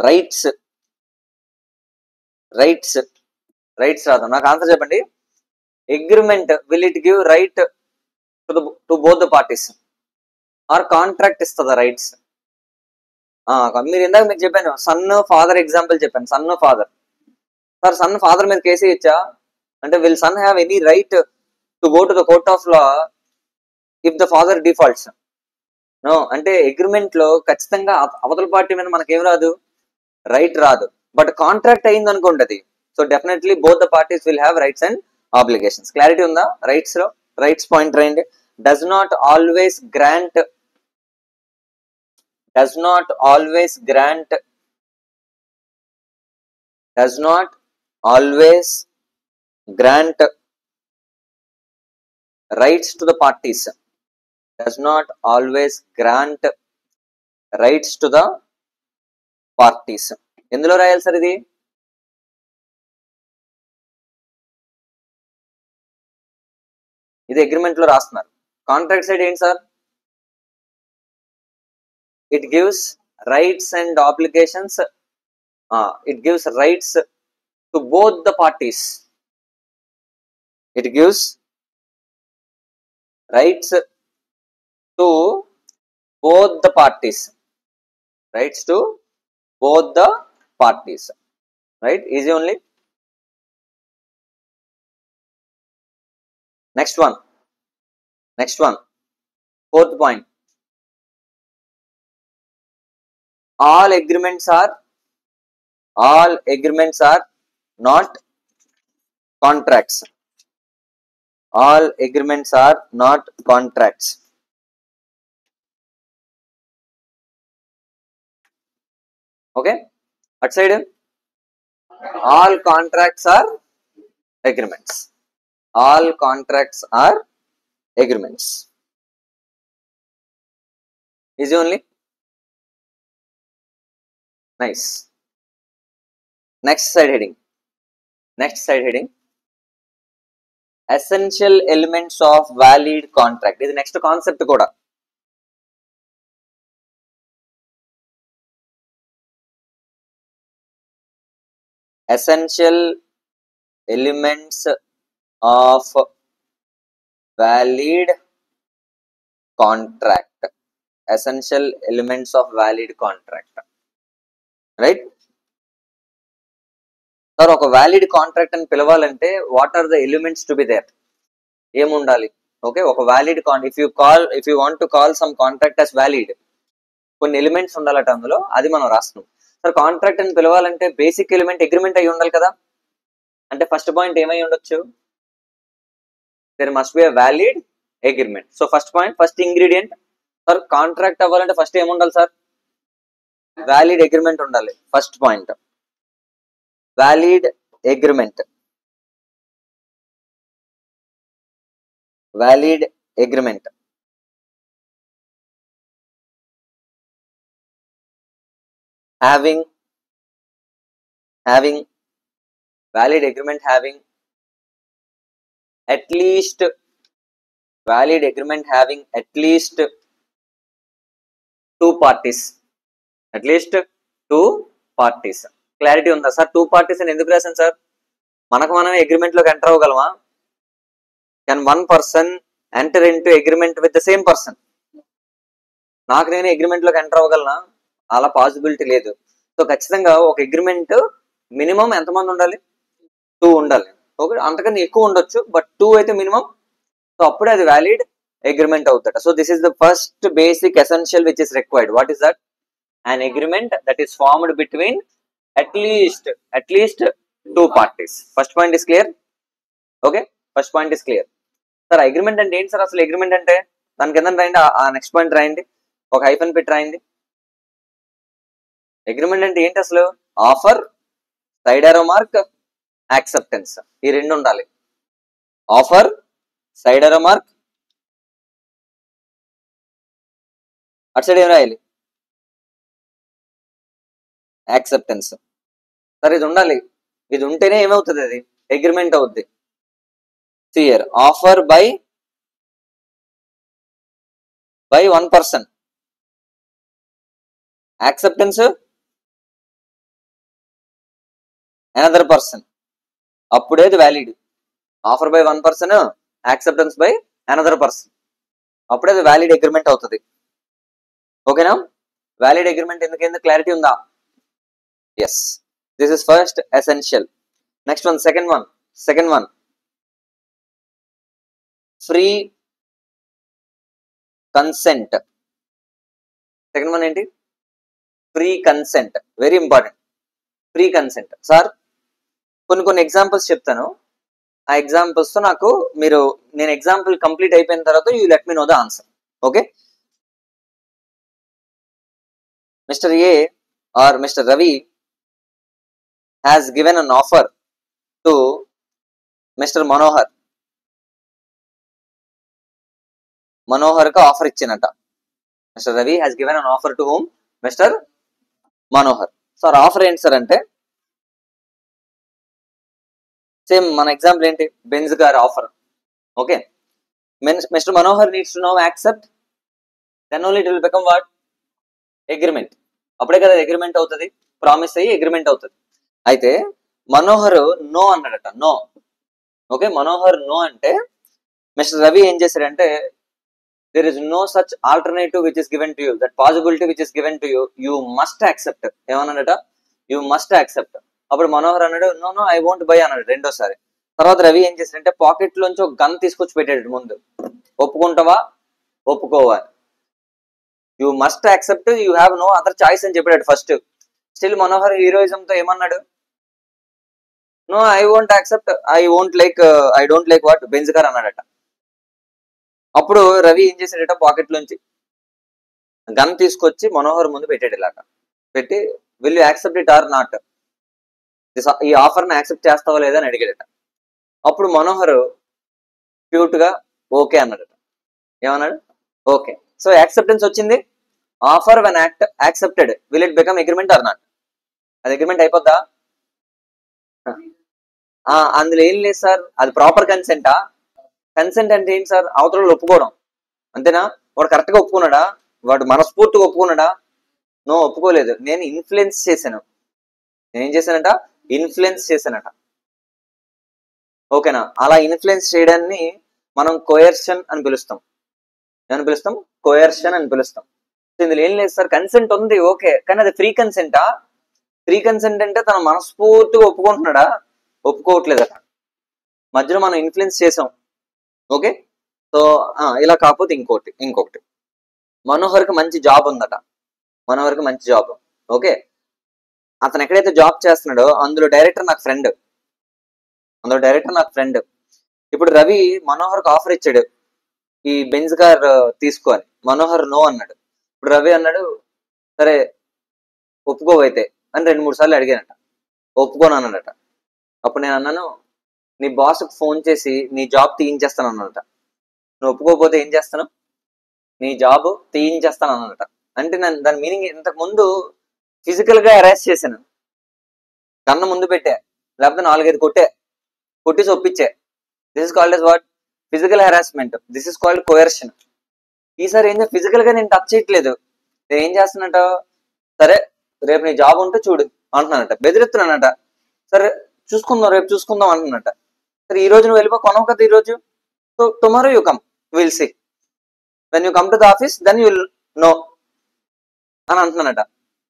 rights. రాదు. నాకు ఆన్సర్ చెప్పండి. Agreement, will it give right to both the parties, or contract ఇస్తుందా రైట్స్? మీరు ఇందాక మీకు చెప్పాను, సన్ ఫాదర్ ఎగ్జాంపుల్ చెప్పాను. Son father, sir son father మీద కేసు ఇచ్చా అంటే will son have any right to go to the court of law if the father defaults? No. అంటే అగ్రిమెంట్ లో ఖచ్చితంగా అవతల పార్టీ మీద మనకేం రాదు, రైట్ రాదు. బట్ కాంట్రాక్ట్ అయింది అనుకుంటది, so definitely both the parties will have rights and obligations. Clarity ఉందా రైట్స్ లో? రైట్స్ పాయింట్ రండి. Does not always grant rights to the parties. Does not always grant rights to the parties. ఎందులో రాయాలి సార్ ఇది? ఇది అగ్రిమెంట్ లో రాస్తున్నారు. కాంట్రాక్ట్ సైడ్ ఏంటి sir? It gives rights and obligations. It gives rights to both the parties. It gives rights to both the parties. Rights to both the parties. Right? Easy only. Next one. Fourth point. All agreements are not contracts. All agreements are not contracts. Okay, outside all contracts are agreements. All contracts are agreements. Easy only. Nice. Next side heading. Essential elements of valid contract. This is next concept kuda. Essential elements of valid contract. Essential elements of valid contract. Right? Sir, ఒక valid contract అని పిలవాలంటే what are the elements to be there? ఏముండాలి? ఓకే, ఒక valid if you want to call some contract as valid, కొన్ని ఎలిమెంట్స్ ఉండాలట అందులో, అది మనం రాస్తున్నాం. సార్ కాంట్రాక్ట్ అని పిలవాలంటే బేసిక్ ఎలిమెంట్ అగ్రిమెంట్ అయి ఉండాలి కదా. అంటే ఫస్ట్ పాయింట్ ఏమై ఉండొచ్చు? There must be a valid agreement. So first point, first ingredient. Sir contract అవ్వాలంటే ఫస్ట్ ఏముండాలి సార్? వ్యాలిడ్ అగ్రిమెంట్ ఉండాలి. First point valid agreement. having valid agreement having at least two parties. Clarity ఉందా సార్? టూ పార్టీస్ అని ఎందుకు రాశాను సార్? మనమే అగ్రిమెంట్ లోకి ఎంటర్ అవ్వగలమా? Can one person enter into agreement with the same person? నాకు నేనే అగ్రిమెంట్ లోకి ఎంటర్ అవ్వగలనా? అలా పాసిబిలిటీ లేదు. సో ఖచ్చితంగా ఒక అగ్రిమెంట్ మినిమం ఎంతమంది ఉండాలి? 2 ఉండాలి. ఓకే, అంతకన్నా ఎక్కువ ఉండొచ్చు, బట్ 2 అయితే మినిమం. సో అప్పుడే అది వ్యాలిడ్ అగ్రిమెంట్ అవుతాడు. So this is the first basic essential which is required. What is that? an agreement that is formed between at least 2 parties. First point is clear? Okay, first point is clear. Sir, agreement అంటే ఏంటి సార్? అసలు అగ్రిమెంట్ అంటే దాని కింద రాయండి, ఆ నెక్స్ట్ పాయింట్ రాయండి, ఒక హైఫన్ పెట్టి రాయండి. అగ్రిమెంట్ అంటే ఏంటి అసలు? Offer, side arrow mark, acceptance, ఈ రెండు ఉండాలి. ఆఫర్, సైడ్ యారో మార్క్, అటు సైడ్ ఏం రాయాలి? యాక్సెప్టెన్స్. సరే, ఇది ఉండాలి. ఇది ఉంటేనే ఏమవుతుంది? అది అగ్రిమెంట్ అవుద్ది. Clear. Offer by 1 person, acceptance another person, అప్పుడే అది valid. Offer by 1 person, acceptance by another person, అప్పుడే అది వ్యాలిడ్ అగ్రిమెంట్ అవుతుంది. ఓకేనా? వ్యాలిడ్ అగ్రిమెంట్ ఎందుకైంది? క్లారిటీ ఉందా? Yes, this is first essential. Next one, second one free consent. Second one ఏంటి? Free consent. Very important. Free consent. Sir, కొన్ని ఎగ్జాంపుల్స్ చెప్తాను. ఆ ఎగ్జాంపుల్స్ తో నాకు నేను ఎగ్జాంపుల్ కంప్లీట్ అయిపోయిన తర్వాత you let me know the answer. Okay? Mister A or mister Ravi has given an offer to Mr. Manohar. Manohar ka offer ఇచ్చినట. Mr. Ravi has given an offer to whom? Mr. Manohar. So offer ఏంటి సార్ అంటే సేమ్ మన ఎగ్జాంపుల్ ఏంటి? Benz car offer. Okay, Mr. Manohar needs to now accept, then only it will become what? Agreement. అప్పుడే కదా అగ్రిమెంట్ అవుతుంది. ప్రామిస్ అయ్యి అగ్రిమెంట్ అవుతుంది. అయితే మనోహర్ నో అన్నాడట. నో. ఓకే, మనోహర్ నో అంటే మిస్టర్ రవి ఏం చేశాడంటే there is no such alternative which is given to you, that possibility which is given to you, you must accept. ఏమన్నాడట? you must accept. అప్పుడు మనోహర్ అన్నాడు no no I won't buy అన్నాడు రెండోసారి. తర్వాత రవి ఏం చేశాడంటే పాకెట్ లోంచి ఒక గన్ తీసుకొచ్చి పెట్టాడు ముందు. ఒప్పుకుంటావా ఒప్పుకోవా? You must accept, you have no other choice అని చెప్పాడు ఫస్ట్. స్టిల్ మనోహర్ హీరోయిజంతో ఏమన్నాడు? No I won't accept, I don't like what Benz car అన్నాడట. అప్పుడు రవి ఏం చేశాడట? పాకెట్ లోంచి గన్ తీసుకొచ్చి మనోహర్ ముందు పెట్టాడు. ఇలాగా పెట్టి will you accept it or not, ఈ ఆఫర్ ని యాక్సెప్ట్ చేస్తావా లేదా అని అడిగాడట. అప్పుడు మనోహర్ క్యూట్ గా ఓకే అన్నాడట. ఏమన్నాడు? ఓకే. సో యాక్సెప్టెన్స్ వచ్చింది. Offer when accepted will it become agreement or not? అది అగ్రిమెంట్ అయిపోద్దా? అందులో ఏం లేదు సార్, అది ప్రాపర్ కన్సెంటా? కన్సెంట్ అంటే ఏంటి సార్? అవతల ఒప్పుకోవడం, అంతేనా? వాడు కరెక్ట్ గా ఒప్పుకున్నాడా? వాడు మనస్ఫూర్తిగా ఒప్పుకున్నాడా? నో, ఒప్పుకోలేదు. నేను ఇన్ఫ్లుయెన్స్ చేశాను. నేనేం చేశానట? ఇన్ఫ్లుయెన్స్ చేశానట. ఓకేనా? అలా ఇన్ఫ్లుయెన్స్ చేయడాన్ని మనం కోయర్షన్ అని పిలుస్తాం. ఏమని పిలుస్తాం? కోయర్షన్ అని పిలుస్తాం. ఇందులో ఏం లేదు సార్, కన్సెంట్ ఉంది ఓకే, కానీ అది ఫ్రీ కన్సెంటా? ఫ్రీ కన్సెంట్ అంటే తన మనస్ఫూర్తిగా ఒప్పుకుంటున్నాడా? ఒప్పుకోవట్లేదట. మధ్యలో మనం ఇన్ఫ్లుయెన్స్ చేసాం. ఓకే, సో ఇలా కాకపోతే ఇంకొకటి మనోహర్కి మంచి జాబ్ ఉందట. మనోహర్కి మంచి జాబ్. ఓకే, అతను ఎక్కడైతే జాబ్ చేస్తున్నాడో అందులో డైరెక్టర్ నాకు ఫ్రెండ్. ఇప్పుడు రవి మనోహర్కి ఆఫర్ ఇచ్చాడు ఈ బెంజ్ కార్ తీసుకోని. మనోహర్ నో అన్నాడు. ఇప్పుడు రవి అన్నాడు సరే ఒప్పుకోవైతే అని 2-3 సార్లు అడిగానట. ఒప్పుకోను అన్నాడట. అప్పుడు నేను అన్నాను నీ బాస్కి ఫోన్ చేసి నీ జాబ్ తీయించేస్తాను అన్నట. నువ్వు ఒప్పుకోకపోతే ఏం చేస్తాను? నీ జాబ్ తీయించేస్తాను అన్నట. అంటే నేను దాని మీనింగ్ ఇంతకు ముందు ఫిజికల్ గా అరెస్ట్ చేశాను, కన్న ముందు పెట్టా, లేకపోతే 4-5 కొట్టేసి ఒప్పించే. This is called as what? Physical harassment. This is called coercion. ఈసారి ఏం ఫిజికల్ గా నేను టచ్ చేయట్లేదు. నేను ఏం చేస్తున్నానట? సరే రేపు నీ జాబ్ ఉంటే చూడు అంటున్నానట. బెదిరిస్తున్నానట. సరే చూసుకుందాం, రేపు చూసుకుందాం అంటున్నట. సరే ఈ రోజు నువ్వు వెళ్ళిపో, కొనవు కదా ఈ రోజు, so tomorrow you come, will see, when you come to the office then you will know అని అంటున్నానట.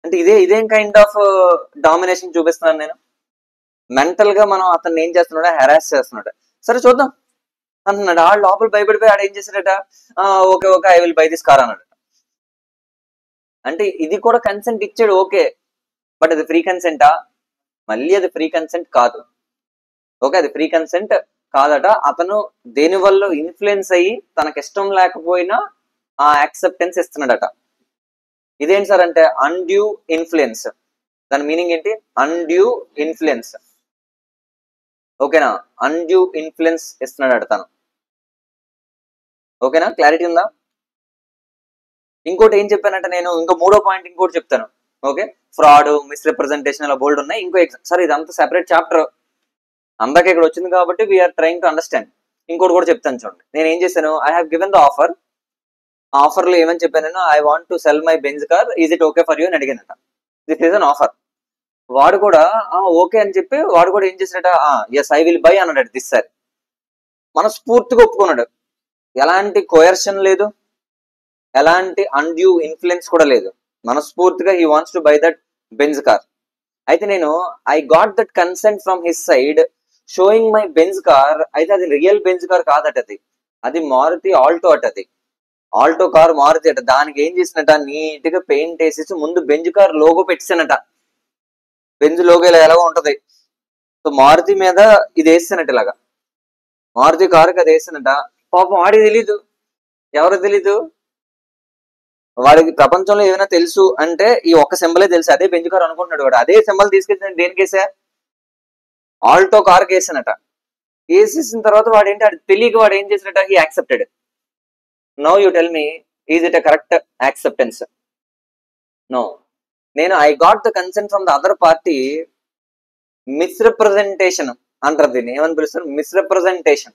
అంటే ఇదేం కైండ్ ఆఫ్ డామినేషన్ చూపిస్తున్నాను నేను? మెంటల్ గా మనం అతన్ని ఏం చేస్తున్నాడు, హెరాస్ చేస్తున్నాడు. సరే చూద్దాం అంటున్నాడు. ఆడు లోపల భయపడిపోయి ఆడు ఏం చేశాడట, okay okay I will buy this car అన్నాడు. అంటే ఇది కూడా కన్సెంట్ ఇచ్చాడు, ఓకే, బట్ అది ఫ్రీ కన్సెంటా? మళ్ళీ అది ఫ్రీ కన్సెంట్ కాదు. ఓకే, అది ఫ్రీ కన్సెంట్ కాదట. అతను దేని వల్ల ఇన్ఫ్లుయెన్స్ అయ్యి తనకి ఇష్టం లేకపోయినా ఆ యాక్సెప్టెన్స్ ఇస్తున్నాడట. ఇదేంటి సార్ అంటే అన్డ్యూ ఇన్ఫ్లుయెన్స్. దాని మీనింగ్ ఏంటి? Undue influence. ఓకేనా, అన్డ్యూ ఇన్ఫ్లుయెన్స్ ఇస్తున్నాడట తను. ఓకేనా, క్లారిటీ ఉందా? ఇంకోటి ఏం చెప్పానంటే నేను ఇంకో మూడో పాయింట్ ఇంకోటి చెప్తాను. ఓకే, ఫ్రాడ్, మిస్రిప్రజెంటేషన్ అలా బోల్డ్ ఉన్నాయి. ఇంకో ఎగ్జామ్ సార్ ఇదంతా సెపరేట్ చాప్టర్, అందాక ఇక్కడ వచ్చింది కాబట్టి వీఆర్ ట్రైంగ్ టు అండర్స్టాండ్. ఇంకోటి కూడా చెప్తాను చూడండి. నేను ఏం చేశాను, I have given the offer. Offer లో ఏమని చెప్పాను నేను, I want to sell my Benz car, is it okay for you అని అడిగానట. This is an offer. వాడు కూడా ఓకే అని చెప్పి వాడు కూడా ఏం చేసినట, ఎస్ ఐ విల్ బై అన్నాడు దిస్ సార్. మనస్ఫూర్తిగా ఒప్పుకున్నాడు. ఎలాంటి కోయర్షన్ లేదు, ఎలాంటి అన్డ్యూ ఇన్ఫ్లుయెన్స్ కూడా లేదు. మనస్ఫూర్తిగా he wants to buy that Benz car. అయితే నేను I got that consent from his side sowing my Benz car. అయితే అది రియల్ బెంజ్ కార్ కాదట, అది మారుతి ఆల్టో అట. అది ఆల్టో కార్ మారుతి అట. దానికి ఏం చేసినట, నీట్ గా పెయింట్ వేసేసి ముందు బెంజ్ కార్ లోగో పెట్టానట. బెంజ్ లోగో ఇలా ఎలాగో ఉంటది, సో మారుతి మీద ఇది వేసానట, ఇలాగా మారుతి కారుకి అది వేసానట. పాపం వాడికి తెలీదు, ఎవరు తెలీదు, వాడికి ప్రపంచంలో ఏమైనా తెలుసు అంటే ఈ ఒక్క సింబలే తెలుసు, అదే బెంజ్ కార్ అనుకుంటున్నాడు. వాడు అదే సింబల్ తీసుకెళ్ళి దేనికేసా, ఆల్టో కార్ వేసానట. వేసేసిన తర్వాత వాడు ఏంటి, అది తెలియక వాడు ఏం చేసినట్ట, he accepted. No you tell me, is it a correct acceptance? No. నేను I got the consent from the other party, misrepresentation అంటారు దీన్ని. ఏమని పిలుస్తారు? మిస్రిప్రజెంటేషన్.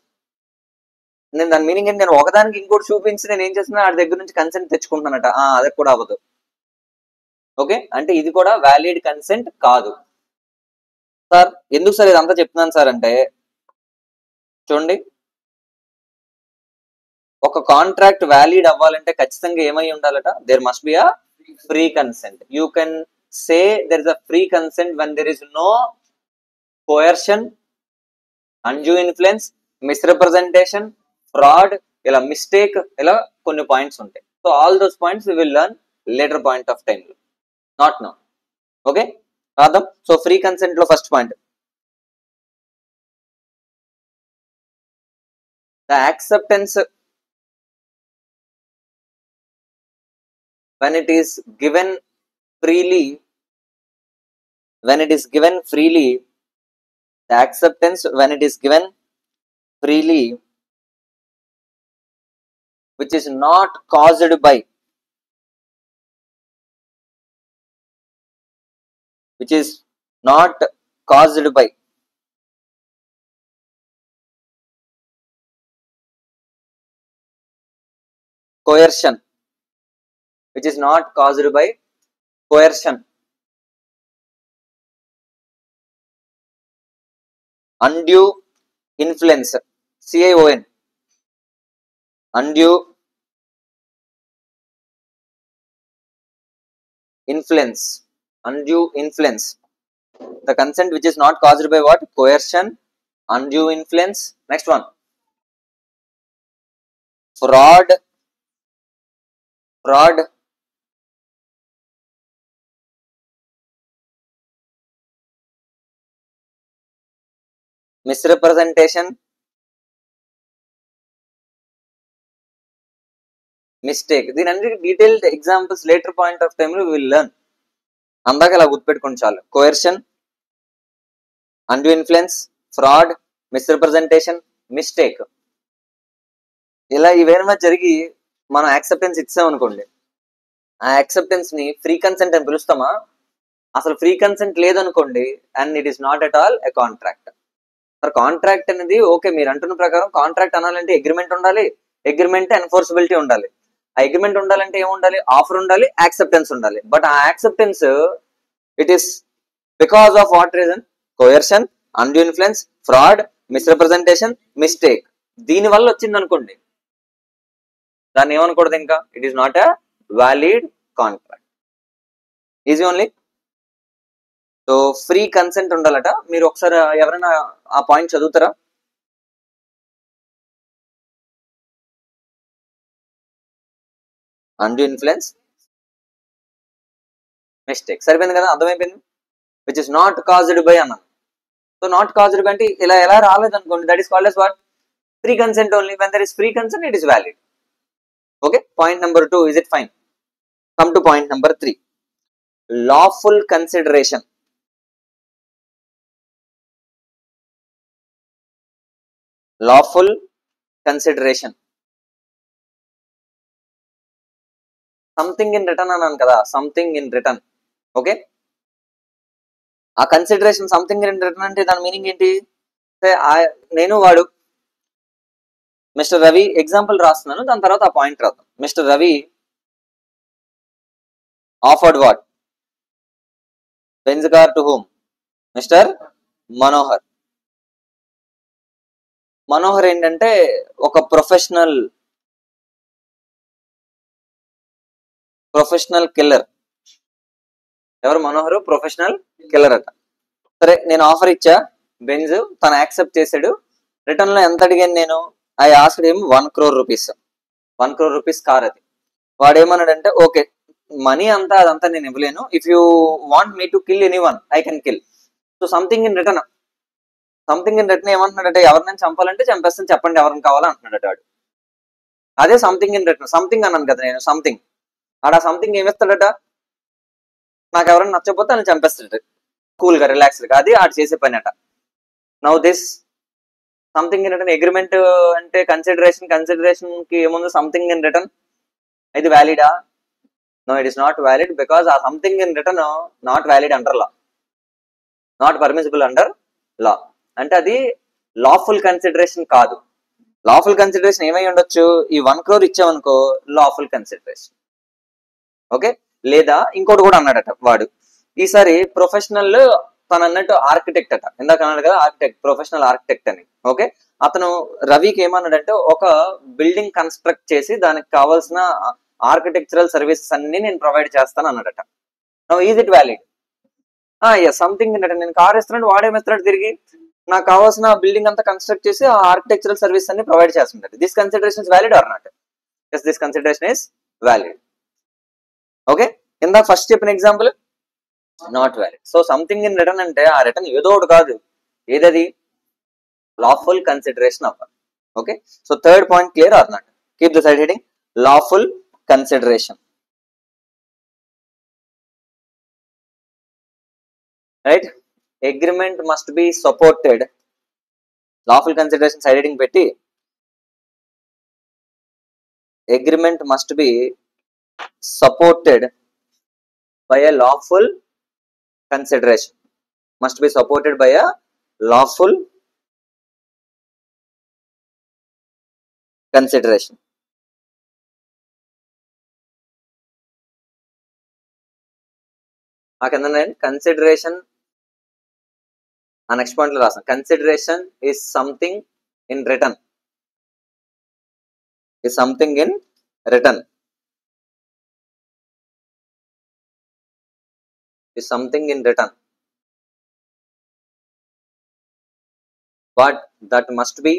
నేను దాని మీనింగ్ ఏంటి, నేను ఒకదానికి ఇంకోటి చూపించి నేను ఏం చేస్తున్నా, వాడి దగ్గర నుంచి కన్సెంట్ తెచ్చుకుంటున్నానట. అది కూడా అవ్వదు. ఓకే, అంటే ఇది కూడా వ్యాలిడ్ కన్సెంట్ కాదు. సార్ ఎందుకు సార్ ఇదంతా చెప్తున్నాను సార్ అంటే, చూడండి, ఒక కాంట్రాక్ట్ వ్యాలిడ్ అవ్వాలంటే ఖచ్చితంగా ఏమై ఉండాలట, there must be a free consent. You can say there is a free consent when there is no coercion, undue influence, misrepresentation, fraud, ఇలా మిస్టేక్, ఇలా కొన్ని పాయింట్స్ ఉంటాయి. So all those points we will learn later point of time, not now. Okay, రాద్దాం. సో ఫ్రీ కన్సెంట్ లో first point, the acceptance when it is given freely, when it is given freely, the acceptance when it is given freely, which is not caused by, which is not caused by coercion, which is not caused by coercion, undue influence, CION, undue influence, undue influence. The consent which is not caused by what? Coercion, undue influence. Next one, fraud, fraud, misrepresentation, mistake. దీని అన్ని detailed examples later point of time లో విల్ లెర్న్. అందాక ఇలా గుర్తుపెట్టుకోండి చాలు. Coercion, undue influence, fraud, misrepresentation, mistake, ఇలా ఇవేమైనా జరిగి మనం యాక్సెప్టెన్స్ ఇచ్చాం అనుకోండి, ఆ యాక్సెప్టెన్స్ ని ఫ్రీ కన్సెంట్ అని పిలుస్తామా? అసలు ఫ్రీ కన్సెంట్ లేదనుకోండి, and it is not at all a contract. మరి కాంట్రాక్ట్ అనేది ఓకే, మీరు అంటున్న ప్రకారం కాంట్రాక్ట్ అనాలంటే అగ్రిమెంట్ ఉండాలి, అగ్రిమెంట్ ఎన్ఫోర్సబిలిటీ ఉండాలి. ఆ అగ్రిమెంట్ ఉండాలంటే ఏముండాలి? ఆఫర్ ఉండాలి, యాక్సెప్టెన్స్ ఉండాలి. బట్ ఆ acceptance it is because of what reason? Coercion, undue influence, fraud, misrepresentation, mistake. దీని వల్ల వచ్చింది అనుకోండి, దాన్ని ఏమనకూడదు ఇంకా, it is not a valid contract. Easy only. So free consent ఉండాలట. మీరు ఒకసారి ఎవరైనా ఆ పాయింట్ చదువుతారా? Undue influence mistake. సరిపోయింది కదా, అర్థమైపోయింది. Which is not caused by అన్నాను. సో నాట్ కాజ్డ్ బై అంటే ఇలా ఎలా రాలేదు అనుకోండి, that is called as what? Free consent only. When there is free consent it is valid. Okay, point number 2 is it fine. Come to point number 3, lawful consideration. Lawful consideration, something in return అన్నాను కదా, సంథింగ్ ఇన్ రిటర్న్. ఓకే, ఆ కన్సిడరేషన్ సంథింగ్ ఇన్ రిటర్న్ అంటే దాని మీనింగ్ ఏంటి? నేను వాడు మిస్టర్ రవి ఎగ్జాంపుల్ రాస్తున్నాను, దాని తర్వాత ఆ పాయింట్ రాద్దాం. Mister Ravi offered what? Benz car to whom? Mister Manohar. Manohar ఏంటంటే ఒక ప్రొఫెషనల్ కిల్లర్. ఎవరు? మనోహర్ ప్రొఫెషనల్ కిల్లర్ అట. సరే, నేను ఆఫర్ ఇచ్చా, బెంజ్ తను యాక్సెప్ట్ చేశాడు. రిటర్న్ లో ఎంత అడిగాను నేను? I asked him 1 crore rupees. 1 crore rupees car అది. వాడు ఏమన్నాడంటే, ఓకే మనీ అదంతా నేను ఇవ్వలేను, if you want me to kill any one I can kill. So something in return, ఏమంటున్నాడంటే ఎవరినైనా చంపాలంటే చంపేస్తాను, చెప్పండి ఎవరిని కావాలా అంటున్నాడు వాడు. అదే సంథింగ్ ఇన్ రిటర్న్. సంథింగ్ అన్నాను కదా నేను, సంథింగ్. ఆడ సంథింగ్ ఏమిస్తాడట? నాకు ఎవరైనా నచ్చకపోతే అని చంపేస్తాడు కూల్ గా, రిలాక్స్డ్ గా. అది ఆడు చేసే పని అట. Now this something in return agreement అంటే కన్సిడరేషన్ కి ఏముంది? Something in return. ఇది వ్యాలిడా? No, it is not valid, because ఆ something in return not valid under law, not permissible under law. అంటే అది లాఫుల్ కన్సిడరేషన్ కాదు. లాఫుల్ కన్సిడరేషన్ ఏమై ఉండొచ్చు? ఈ 1 crore ఇచ్చామనుకో, లాఫుల్ కన్సిడరేషన్. ఓకే, లేదా ఇంకోటి కూడా అన్నాడట వాడు. ఈసారి ప్రొఫెషనల్, తను అన్నట్టు ఆర్కిటెక్ట్ అట. ఇందాక అన్నాడు కదా ఆర్కిటెక్ట్, ప్రొఫెషనల్ ఆర్కిటెక్ట్ అని. ఓకే, అతను రవికి ఏమన్నాడంటే ఒక బిల్డింగ్ కన్స్ట్రక్ట్ చేసి దానికి కావాల్సిన ఆర్కిటెక్చరల్ సర్వీసెస్ అన్ని నేను ప్రొవైడ్ చేస్తాను అన్నాడట. Now is it valid? Something అన్నట్టు నేను కార్ ఇస్తున్నాడు, వాడేమిస్తున్నాడు తిరిగి నాకు కావాల్సిన బిల్డింగ్ అంతా కన్స్ట్రక్ట్ చేసి ఆ ఆర్కిటెక్చరల్ సర్వీస్ అన్ని ప్రొవైడ్ చేస్తుంటాడు. This consideration is valid or not? Yes, this consideration is valid. Okay, ఇందాక ఫస్ట్ చెప్పిన example not valid. So something in return అంటే ఆ రిటర్న్ ఏదో ఒకటి కాదు, ఏదది? లాఫుల్ కన్సిడరేషన్ అవ్వాలి. Okay, so third point clear or not? Keep the side heading lawful consideration. Right, agreement must be supported. Lawful consideration side heading పెట్టి agreement must be supported by a lawful consideration. Must be supported by a lawful consideration. Consideration next point lo rasan. Consideration is something in return. Is something in return. Is something in return. But that must be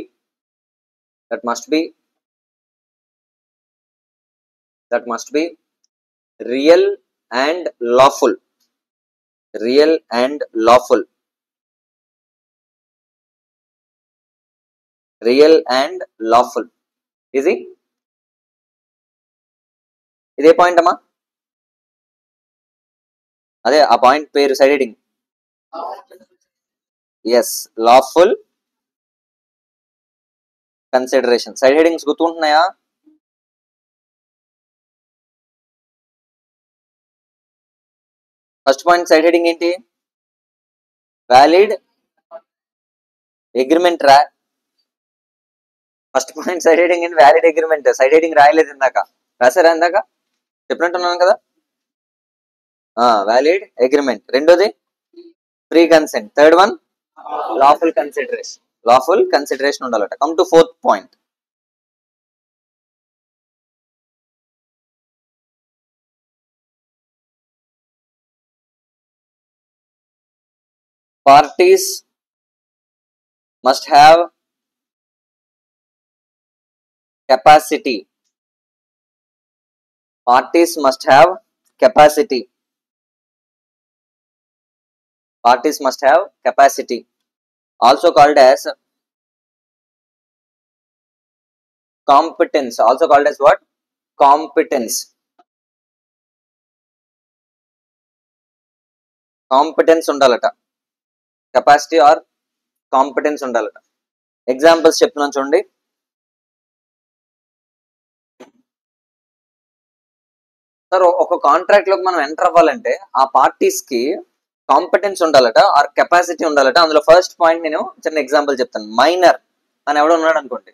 real and lawful. Real and lawful. Real and lawful. Is it? ఇదే పాయింట్ అమ్మా, అదే ఆ పాయింట్ పేరు side heading. Yes, lawful consideration. Side headings గుర్తుంటున్నాయా? ఫస్ట్ పాయింట్ సైడ్ హెడింగ్ ఏంటి? వ్యాలిడ్ అగ్రిమెంట్ రా. ఫస్ట్ పాయింట్ సైడ్ హెడింగ్ ఏంటి? Valid agreement. సైడ్ హెడింగ్ రాయలేదు ఇందాక, రాసారా? ఇందాక చెప్పినట్టున్నాను కదా. Valid agreement. రెండోది free consent. Third one lawful consideration. Lawful consideration ఉండాలట. Come to fourth point. parties must have capacity. Parties must have capacity. Parties must have capacity, also called as competence. Also called as what? Competence. Competence ఉండాలట, కెపాసిటీ ఆర్ కాంపిటెన్స్ ఉండాలట. ఎగ్జాంపుల్స్ చెప్తున్నాను చూడండి. సార్ ఒక కాంట్రాక్ట్ లోకి మనం ఎంటర్ అవ్వాలంటే ఆ పార్టీస్ కి కాంపిటెన్స్ ఉండాలట ఆర్ కెపాసిటీ ఉండాలట. అందులో ఫస్ట్ పాయింట్ నేను చిన్న ఎగ్జాంపుల్ చెప్తాను. మైనర్ అని ఎవడో ఉన్నాడు అనుకోండి,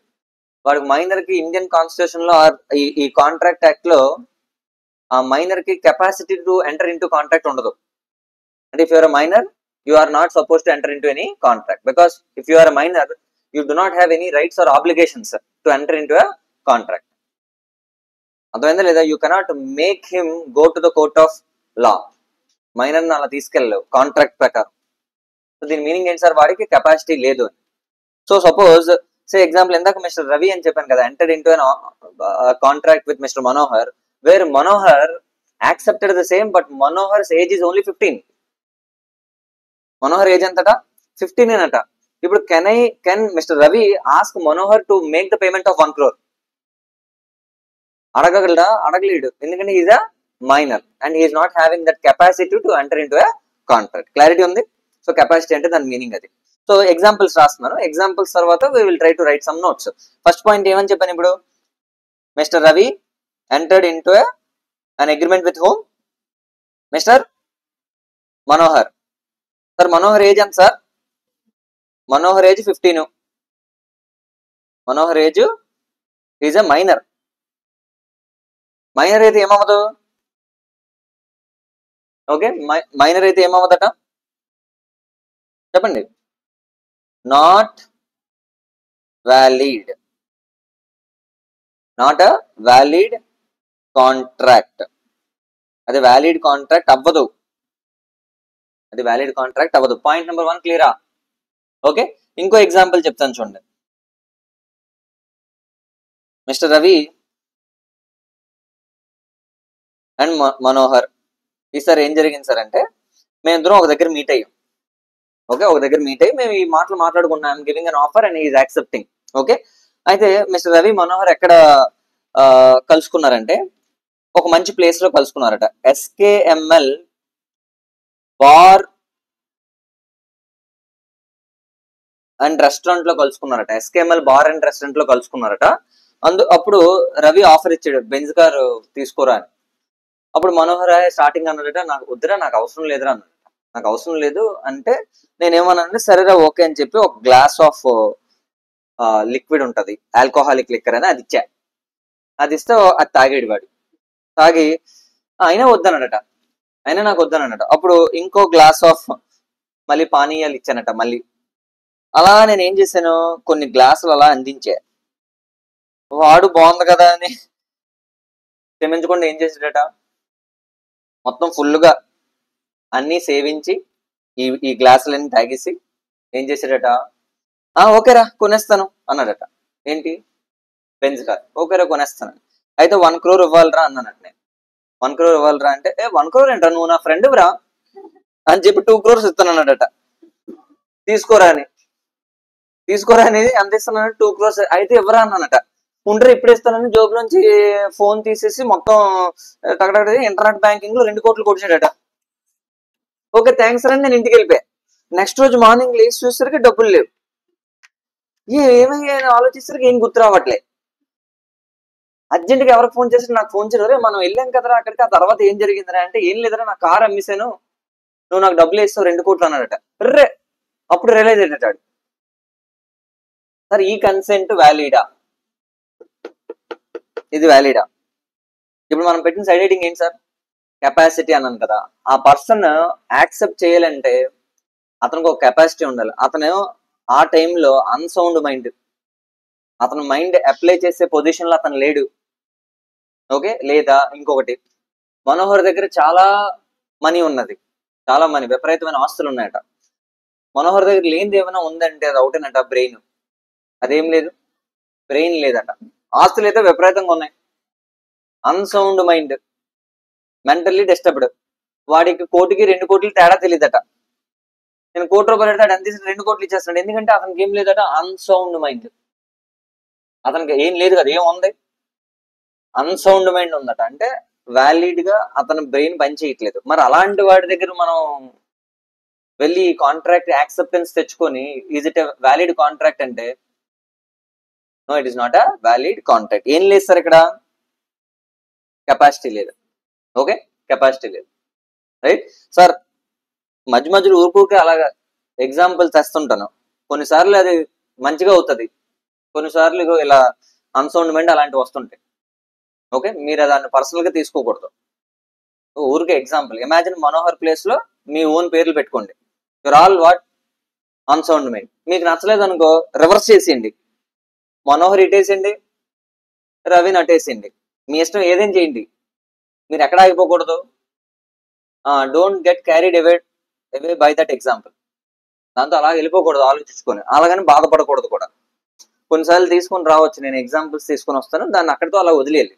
వాడికి మైనర్ కి ఇండియన్ కాన్స్టిట్యూషన్ లో ఆర్ ఈ కాంట్రాక్ట్ యాక్ట్ లో ఆ మైనర్ కి capacity to enter into contract ఉండదు. అంటే if you're minor you are not supposed to enter into any contract, because if you are a minor you do not have any rights or obligations to enter into a contract. అర్థమైందా లేదా? you cannot make him go to the court of law. Minor అలా తీసుకెళ్ళలేవు కాంట్రాక్ట్ ప్రకారం. సో దీని మీనింగ్ ఏంటి సార్? వాడికి కెపాసిటీ లేదు అని. సో సపోజ్ సే ఎగ్జాంపుల్ ఇందాక మిస్టర్ రవి అని చెప్పాను కదా, entered into an contract with Mr. Manohar where Manohar accepted the same, but Manohar's age is only 15. Manohar age ఎంతట? 15 అనట. ఇప్పుడు can mister Ravi ask Manohar to make the payment of 1 crore? అడగగలడా? అడగలేడు, ఎందుకంటే is a minor and he is not having that capacity to enter into a contract. Clarity ఉంది? సో కెపాసిటీ అంటే దాని మీనింగ్ అది. సో ఎగ్జాంపుల్స్ రాస్తున్నాను. ఎగ్జాంపుల్స్ తర్వాత we will try to write some notes. First point ఏమని చెప్పాను ఇప్పుడు? Mister Ravi entered into an agreement with whom? Mister Manohar. Sir Manohar age ఎంత sir? Manohar age 15. Manohar age is a minor. Minor అయితే ఏమవ్వదు? ఓకే, మైనర్ అయితే ఏమవ్వదట చెప్పండి? Not valid. Not a valid contract. అది వ్యాలిడ్ కాంట్రాక్ట్ అవ్వదు. అది వ్యాలిడ్ కాంట్రాక్ట్ అవ్వదు. పాయింట్ నెంబర్ 1 క్లియరా? ఓకే, ఇంకో ఎగ్జాంపుల్ చెప్తాను చూడండి. మిస్టర్ రవి అండ్ మనోహర్, ఈసారి ఏం జరిగింది సార్ అంటే, మేమిద్దరం ఒక దగ్గర మీట్ అయ్యాం. ఓకే, ఒక దగ్గర మీట్ అయ్యి మేము ఈ మాటలు మాట్లాడుకున్నాం. I'm giving an offer and is accepting. Okay, అయితే మిస్టర్ రవి మనోహర్ ఎక్కడ కలుసుకున్నారంటే, ఒక మంచి ప్లేస్ లో కలుసుకున్నారట. SKML బార్ అండ్ రెస్టారెంట్ లో కలుసుకున్నారట. SKML బార్ అండ్ రెస్టారెంట్ లో కలుసుకున్నారట. అప్పుడు రవి ఆఫర్ ఇచ్చాడు, బెంజ్ కార్ తీసుకోరా అని. అప్పుడు మనోహర్ స్టార్టింగ్ అన్నాడట, నాకు వద్దురా, నాకు అవసరం లేదురా అన్నాడు. నాకు అవసరం లేదు అంటే నేనేమన్నానంటే, సరేరా ఓకే అని చెప్పి ఒక గ్లాస్ ఆఫ్ లిక్విడ్ ఉంటది, ఆల్కహాలిక్ లిక్కర్ అని, అది ఇచ్చా. అది ఇస్తే అది తాగేడు వాడు. తాగి అయినా వద్దనడట, అయినా నాకు వద్దనట. అప్పుడు ఇంకో గ్లాస్ ఆఫ్ మళ్ళీ పానీయాలు ఇచ్చానట మళ్ళీ. అలా నేను ఏం చేశాను, కొన్ని గ్లాసులు అలా అందించా. వాడు బాగుంది కదా అని క్షమించకుండా ఏం చేసాడట, మొత్తం ఫుల్గా అన్ని సేవించి ఈ గ్లాసులన్నీ తాగేసి ఏం చేసాడట, ఓకేరా కొనేస్తాను అన్నాడట. ఏంటి? Benz car. ఓకేరా కొనేస్తాను. అయితే 1 crore ఇవ్వాలరా అన్నానట. నేను 1 crore ఇవ్వాలరా అంటే, 1 crore ఏంట్రా, నువ్వు నా ఫ్రెండ్ రా అని చెప్పి 2 crores ఇస్తానన్నాడట. తీసుకోరా అనేది అందిస్తున్నాను, 2 crores అయితే ఇవ్వరా అన్నానట. ఉండరు ఇప్పుడు ఇస్తానని జోబు నుంచి ఫోన్ తీసేసి మొత్తం టకటక ఇంటర్నెట్ బ్యాంకింగ్ లో 2 కోట్లు కొట్టాడట. ఓకే థ్యాంక్స్ అని నేను ఇంటికి వెళ్ళిపోయా. నెక్స్ట్ రోజు మార్నింగ్ లేచి చూసేసరికి డబ్బులు లేవు. ఏమయ్యా ఆలోచిసరికి ఏం గుర్తు రావట్లే. అర్జెంట్ గా ఎవరికి ఫోన్ చేసి నాకు ఫోన్ చేయరు, మనం వెళ్ళాం కదరా అక్కడికి, ఆ తర్వాత ఏం జరిగిందిరా అంటే, ఏం లేదరా నా కార్ అమ్మేశాను, నువ్వు నాకు డబ్బులు వేస్తావు 2 కోట్లు అన్నాడట. రే అప్పుడు రియలైజ్ అయ్యాడు, సార్ ఈ కన్సెంట్ వ్యాలిడా? ఇది వ్యాలిడా? ఇప్పుడు మనం పెట్టిన సైడ్ హెడ్డింగ్ ఏంటి సార్? కెపాసిటీ అన్నాను కదా. ఆ పర్సన్ యాక్సెప్ట్ చేయాలంటే అతనికి ఒక కెపాసిటీ ఉండాలి. అతను ఆ టైంలో అన్సౌండ్ మైండ్, అతను మైండ్ అప్లై చేసే పొజిషన్ లో అతను లేడు. ఓకే, లేదా ఇంకొకటి, మనోహర్ దగ్గర చాలా మనీ ఉన్నది, చాలా మనీ, విపరీతమైన ఆస్తులు ఉన్నాయట. మనోహర్ దగ్గర లేనిది ఏమైనా ఉందంటే అది ఒకటేనట, బ్రెయిన్. అదేం లేదు, బ్రెయిన్ లేదట. ఆస్తులు అయితే విపరీతంగా ఉన్నాయి. Unsound mind, mentally disturbed. వాడికి 1 కోటికి 2 కోట్లు తేడా తెలియదట. నేను 1 కోటి రూపాయలు పెడతాడు, ఎంత తీసి 2 కోట్లు ఇచ్చేస్తున్నాడు. ఎందుకంటే అతనికి ఏం లేదట, అన్సౌండ్ మైండ్. అతనికి ఏం లేదు కదా, ఏం ఉంది, అన్సౌండ్ మైండ్ ఉందట. అంటే వ్యాలిడ్ గా అతని బ్రెయిన్ పని చేయట్లేదు. మరి అలాంటి వాడి దగ్గర మనం వెళ్ళి కాంట్రాక్ట్ యాక్సెప్టెన్స్ తెచ్చుకొని, is it a valid contract అంటే no, it is not a valid contract. ఏం లేదు సార్ ఇక్కడ, కెపాసిటీ లేదు. ఓకే, కెపాసిటీ లేదు. రైట్ సార్, మధ్య మధ్యలో ఊరుకూరికే అలాగా ఎగ్జాంపుల్ తెస్తుంటాను. కొన్నిసార్లు అది మంచిగా అవుతుంది, కొన్నిసార్లు ఇగో ఇలా అన్సౌండ్ మైండ్ అలాంటివి వస్తుంటాయి. ఓకే, మీరు దాన్ని పర్సనల్ గా తీసుకోకూడదు. ఊరికే ఎగ్జాంపుల్, ఇమాజిన్ మనోహర్ ప్లేస్ లో మీ ఓన్ పేర్లు పెట్టుకోండి. Your all what, unsound mind. మీకు నచ్చలేదు అనుకో, రివర్స్ చేసేయండి. మనోహర్ ఇటేసేయండి, రవిని అటేసేయండి. మీ ఇష్టం, ఏదేం చేయండి. మీరు ఎక్కడ ఆగిపోకూడదు. Don't get carried away by that example. దాంతో అలా వెళ్ళిపోకూడదు, ఆలోచించుకొని. అలాగని బాధపడకూడదు కూడా. కొన్నిసార్లు తీసుకొని రావచ్చు, నేను ఎగ్జాంపుల్స్ తీసుకొని వస్తాను, దాన్ని అక్కడితో అలా వదిలేయాలి.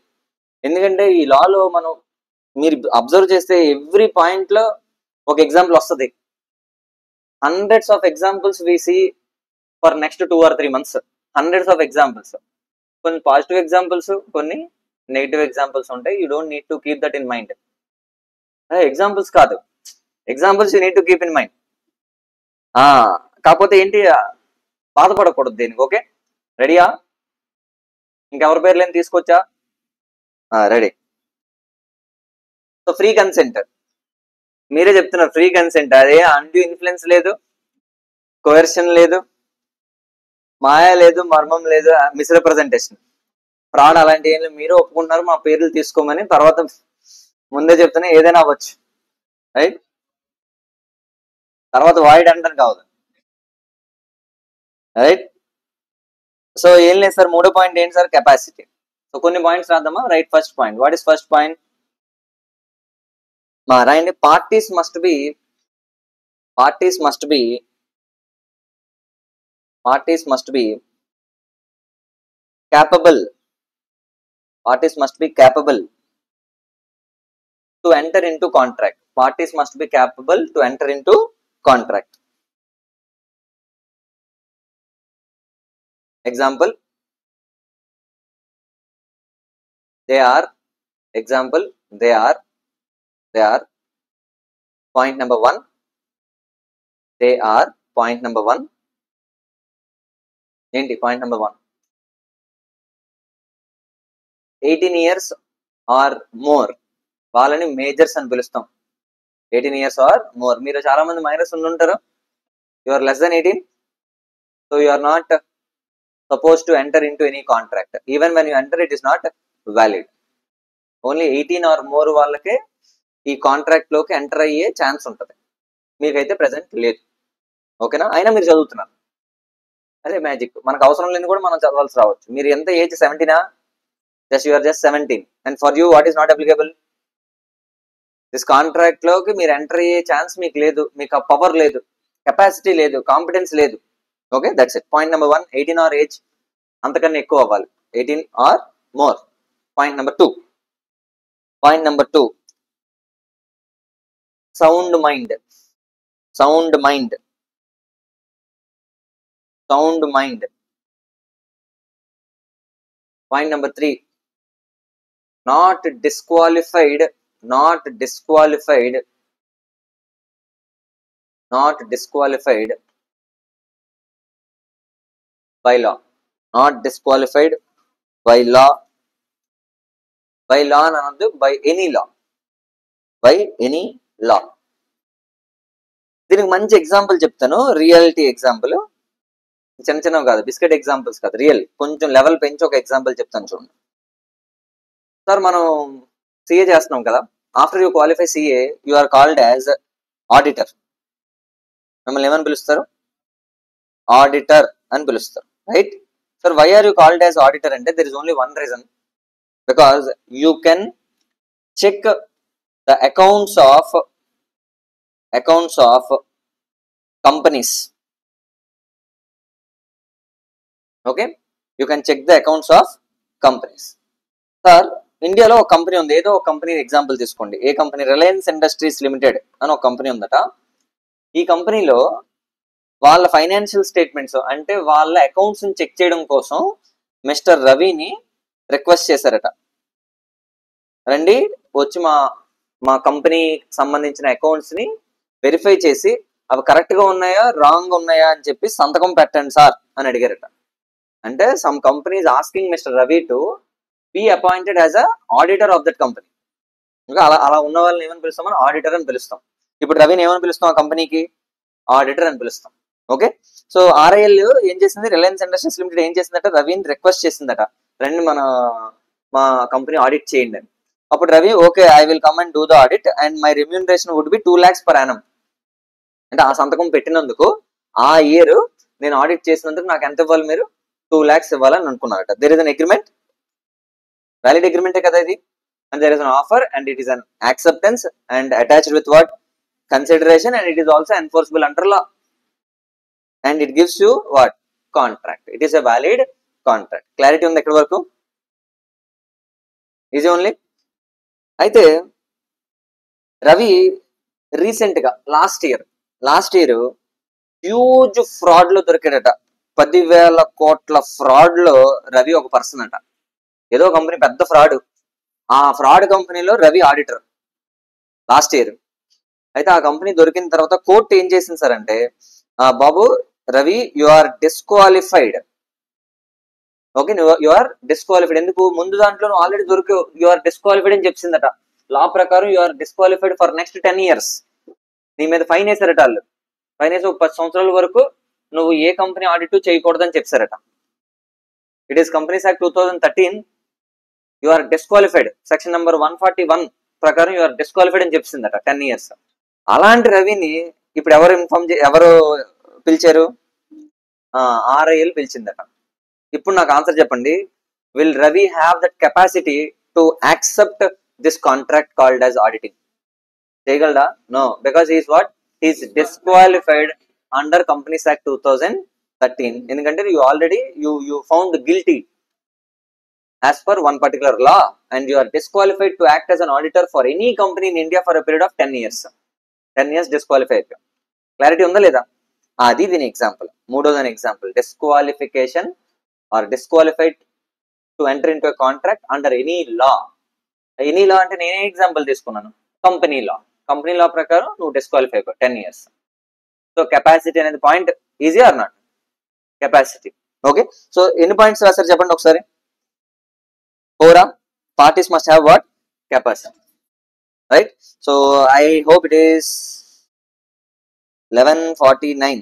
ఎందుకంటే ఈ లాలో మనం, మీరు అబ్జర్వ్ చేస్తే ఎవ్రీ పాయింట్ లో ఒక ఎగ్జాంపుల్ వస్తుంది. Hundreds of examples we see for next 2 or 3 months. Hundreds of examples. కొన్ని పాజిటివ్ ఎగ్జాంపుల్స్, కొన్ని నెగిటివ్ ఎగ్జాంపుల్స్ ఉంటాయి. You don't need to keep that in mind. Examples కాదు, examples you need to keep in mind. కాకపోతే ఏంటి, బాధపడకూడదు దేనికి. ఓకే, రెడీయా? ఇంకెవరి పేర్లు ఏం తీసుకొచ్చా? రెడీ. సో ఫ్రీ కన్సెంట్, మీరే చెప్తున్నారు ఫ్రీ కన్సెంట్. అదే అన్డ్యూ ఇన్ఫ్లుయెన్స్ లేదు, కోయర్షన్ లేదు, మాయా లేదు, మర్మం లేదు, మిస్రిప్రజెంటేషన్, ఫ్రాడ్ అలాంటి ఏం లేదు. మీరు ఒప్పుకుంటున్నారు మా పేర్లు తీసుకోమని. తర్వాత ముందే చెప్తున్నా, ఏదైనా అవ్వచ్చు. రైట్, తర్వాత వాయిడ్ అంటారు కావద్దు. రైట్, సో ఏం లేదు సార్, 3వ పాయింట్ ఏంటి సార్, కెపాసిటీ. సో కొన్ని పాయింట్స్ రాద్దామా. Right, first point, what is first point? రాయండి. Parties must be capable. Parties must be capable to enter into contract. Parties must be capable to enter into contract. Example, they are point number 1. They are point number 1. ఏంటి point number 1? 18 years or more వాళ్ళని మేజర్స్ అని పిలుస్తాం. 18 years or more. మీరు చాలా మంది మైనర్స్ ఉండుంటారు. You are less than 18, so you are not suppose to enter into any contract. Even when you enter, it is not valid. Only 18 or more వాళ్ళకే ఈ కాంట్రాక్ట్ లోకి ఎంటర్ అయ్యే ఛాన్స్ ఉంటుంది. మీకైతే ప్రెసెంట్ లేదు. ఓకేనా? అయినా మీరు చదువుతున్నారు. అదే మ్యాజిక్. మనకు అవసరం లేని కూడా మనం చదవాల్సి రావచ్చు. మీరు ఎంత age, 17? You are just 17. And for you what is not applicable? This contract లోకి మీరు ఎంటర్ అయ్యే ఛాన్స్ మీకు లేదు. మీకు ఆ పవర్ లేదు, కెపాసిటీ లేదు, కాంపిటెన్స్ లేదు. Okay, that's it. Point number 1, 18 or age అంతకన్నా ఎక్కువ అవ్వాలి. 18 or more. Point number 2. Sound mind. Point number 3, not disqualified by law. Not disqualified by law. By law అనొద్దు, by any law. దీనికి మంచి ఎగ్జాంపుల్ చెప్తాను, రియాలిటీ ఎగ్జాంపుల్. చిన్న చిన్నవి కాదు, బిస్కెట్ ఎగ్జాంపుల్స్ కాదు, రియల్. కొంచెం లెవెల్ పెంచి ఒక ఎగ్జాంపుల్ చెప్తాను చూడండి. సార్ మనం సిఏ చేస్తున్నాం కదా. After you qualify CA, you are called as auditor. మిమ్మల్ని ఏమని పిలుస్తారు? ఆడిటర్ అని పిలుస్తారు. Right sir, why are you called as auditor అంటే there is only one reason. Because you can check the accounts of companies. Okay, you can check the accounts of companies. Sir ఇండియాలో ఒక కంపెనీ ఉంది, ఏదో ఒక కంపెనీ ఎగ్జాంపుల్ తీసుకోండి. ఏ కంపెనీ? రిలయన్స్ ఇండస్ట్రీస్ లిమిటెడ్ అని ఒక కంపెనీ ఉందట. ఈ కంపెనీలో వాళ్ళ ఫైనాన్షియల్ స్టేట్మెంట్స్ అంటే వాళ్ళ అకౌంట్స్ ని చెక్ చేయడం కోసం మిస్టర్ రవిని రిక్వెస్ట్ చేశారట. రండి వచ్చి మా కంపెనీ సంబంధించిన అకౌంట్స్ ని వెరిఫై చేసి అవి కరెక్ట్ గా ఉన్నాయా రాంగ్ ఉన్నాయా అని చెప్పి సంతకం పెట్టండి సార్ అని అడిగారట. అంటే some companies asking mister Ravi to be appointed as a auditor of that company. ఇంకా అలా ఉన్న వాళ్ళని ఏమని పిలుస్తాం? మనం ఆడిటర్ అని పిలుస్తాం. ఇప్పుడు రవిని ఏమని పిలుస్తాం? ఆ కంపెనీకి ఆడిటర్ అని పిలుస్తాం. ఓకే, సో ఆర్ఐఎల్ ఏం చేసింది? రిలయన్స్ ఇండస్ట్రీస్ లిమిటెడ్ ఏం చేసిందట? రవిని రిక్వెస్ట్ చేసిందట, రండి మా కంపెనీ ఆడిట్ చేయండి అని. అప్పుడు Ravi okay I will come and do the audit and my remuneration would be 2 lakhs per annum. అంటే ఆ సంతకం పెట్టినందుకు ఆ ఇయర్ నేను ఆడిట్ చేసినందుకు నాకు ఎంత ఇవ్వాలి? మీరు 2 lakhs ఇవ్వాలని అనుకున్నారట. There is an agreement, valid అగ్రిమెంటే కదా ఇది. And there is an offer and it is an acceptance and attached with what? Consideration and it is also enforceable under law and it gives you what? Contract. It is a valid contract. Clarity ఉంది ఎక్కడి వరకు? Easy only. అయితే రవి రీసెంట్ గా లాస్ట్ ఇయర్ హ్యూజ్ ఫ్రాడ్ లో దొరికాడట. 10,000 కోట్ల ఫ్రాడ్ లో రవి ఒక పర్సన్ అట. ఏదో కంపెనీ పెద్ద ఫ్రాడ్, ఆ ఫ్రాడ్ కంపెనీలో రవి ఆడిటర్ లాస్ట్ ఇయర్. అయితే ఆ కంపెనీ దొరికిన తర్వాత కోర్టు ఏం చేసింది సార్ అంటే, బాబు Ravi you are disqualified. Okay, you are disqualified. ఎందుకు? ముందు దాంట్లో నువ్వు ఆల్రెడీ దొరికావు, యు ఆర్ డిస్క్వాలిఫైడ్ అని చెప్పిందట. లా ప్రకారం you are disqualified for next 10 years. నీ మీద ఫైన్ వేసారట వాళ్ళు. ఫైన్ వేసి 10 సంవత్సరాల వరకు నువ్వు ఏ కంపెనీ ఆడిట్ చేయకూడదని చెప్పారట. It is companies act 2013. You are disqualified. Section number 141 ప్రకారం యు ఆర్ డిస్క్వాలిఫైడ్ అని చెప్పిందట 10 years. అలాంటి రవిని ఇప్పుడు ఎవరు పిలిచారు? ఆర్ఐఎల్ పిలిచిందట. ఇప్పుడు నాకు ఆన్సర్ చెప్పండి, will Ravi have that capacity to accept this contract called as auditing? చేయగలడా? No, because is what? Is disqualified under companies act 2013. ఎందుకంటే you found guilty as per one particular law and you are disqualified to act as an auditor for any company in India for a period of 10 years. 10 years disqualify అయిపోయాం. క్లారిటీ ఉందా లేదా? అది దీని ఎగ్జాంపుల్. మూడోదాని example disqualification or disqualified to enter in to contract under any law. Any law అంటే నేనే ఎగ్జాంపుల్ తీసుకున్నాను, కంపెనీ లా. కంపెనీ లా ప్రకారం నువ్వు డిస్క్వాలిఫై అయిపోయావు 10 years. సో కెపాసిటీ అనేది point. Easy or not? Capacity. Okay, so ఎన్ని పాయింట్స్ రాశారు చెప్పండి ఒకసారి? 4. Parties must have what? Capacity. Right? So I hope it is 11:49.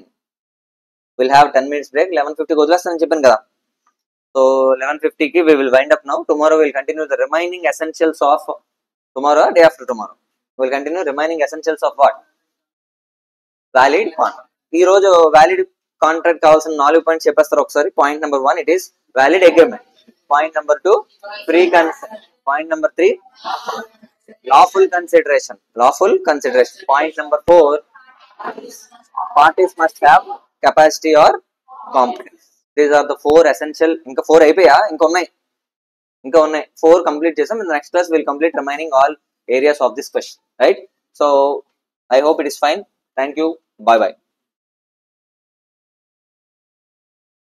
We'll have 10 minutes break. 11:50 వదిలేస్తానని చెప్పాను కదా. So 11:50 we will wind up now. Tomorrow we'll continue the remaining essentials of tomorrow, day after tomorrow. We'll continue remaining essentials of what? Valid contract. ఈ రోజు వ్యాలిడ్ కాంట్రాక్ట్ కావాల్సిన 4 పాయింట్స్ చెప్పేస్తారు ఒకసారి. Point number 1 it is valid agreement. Point number 2 free consent. Point number 3 lawful consideration. Point number 4 parties must have capacity or competence. These are the 4 essential. ఇంకా 4 అయిపోయా? ఇంకా ఉన్నాయి 4 కంప్లీట్ చేసాం. In the next class we'll complete remaining all areas of this question, right? So I hope it is fine. Thank you. Bye bye.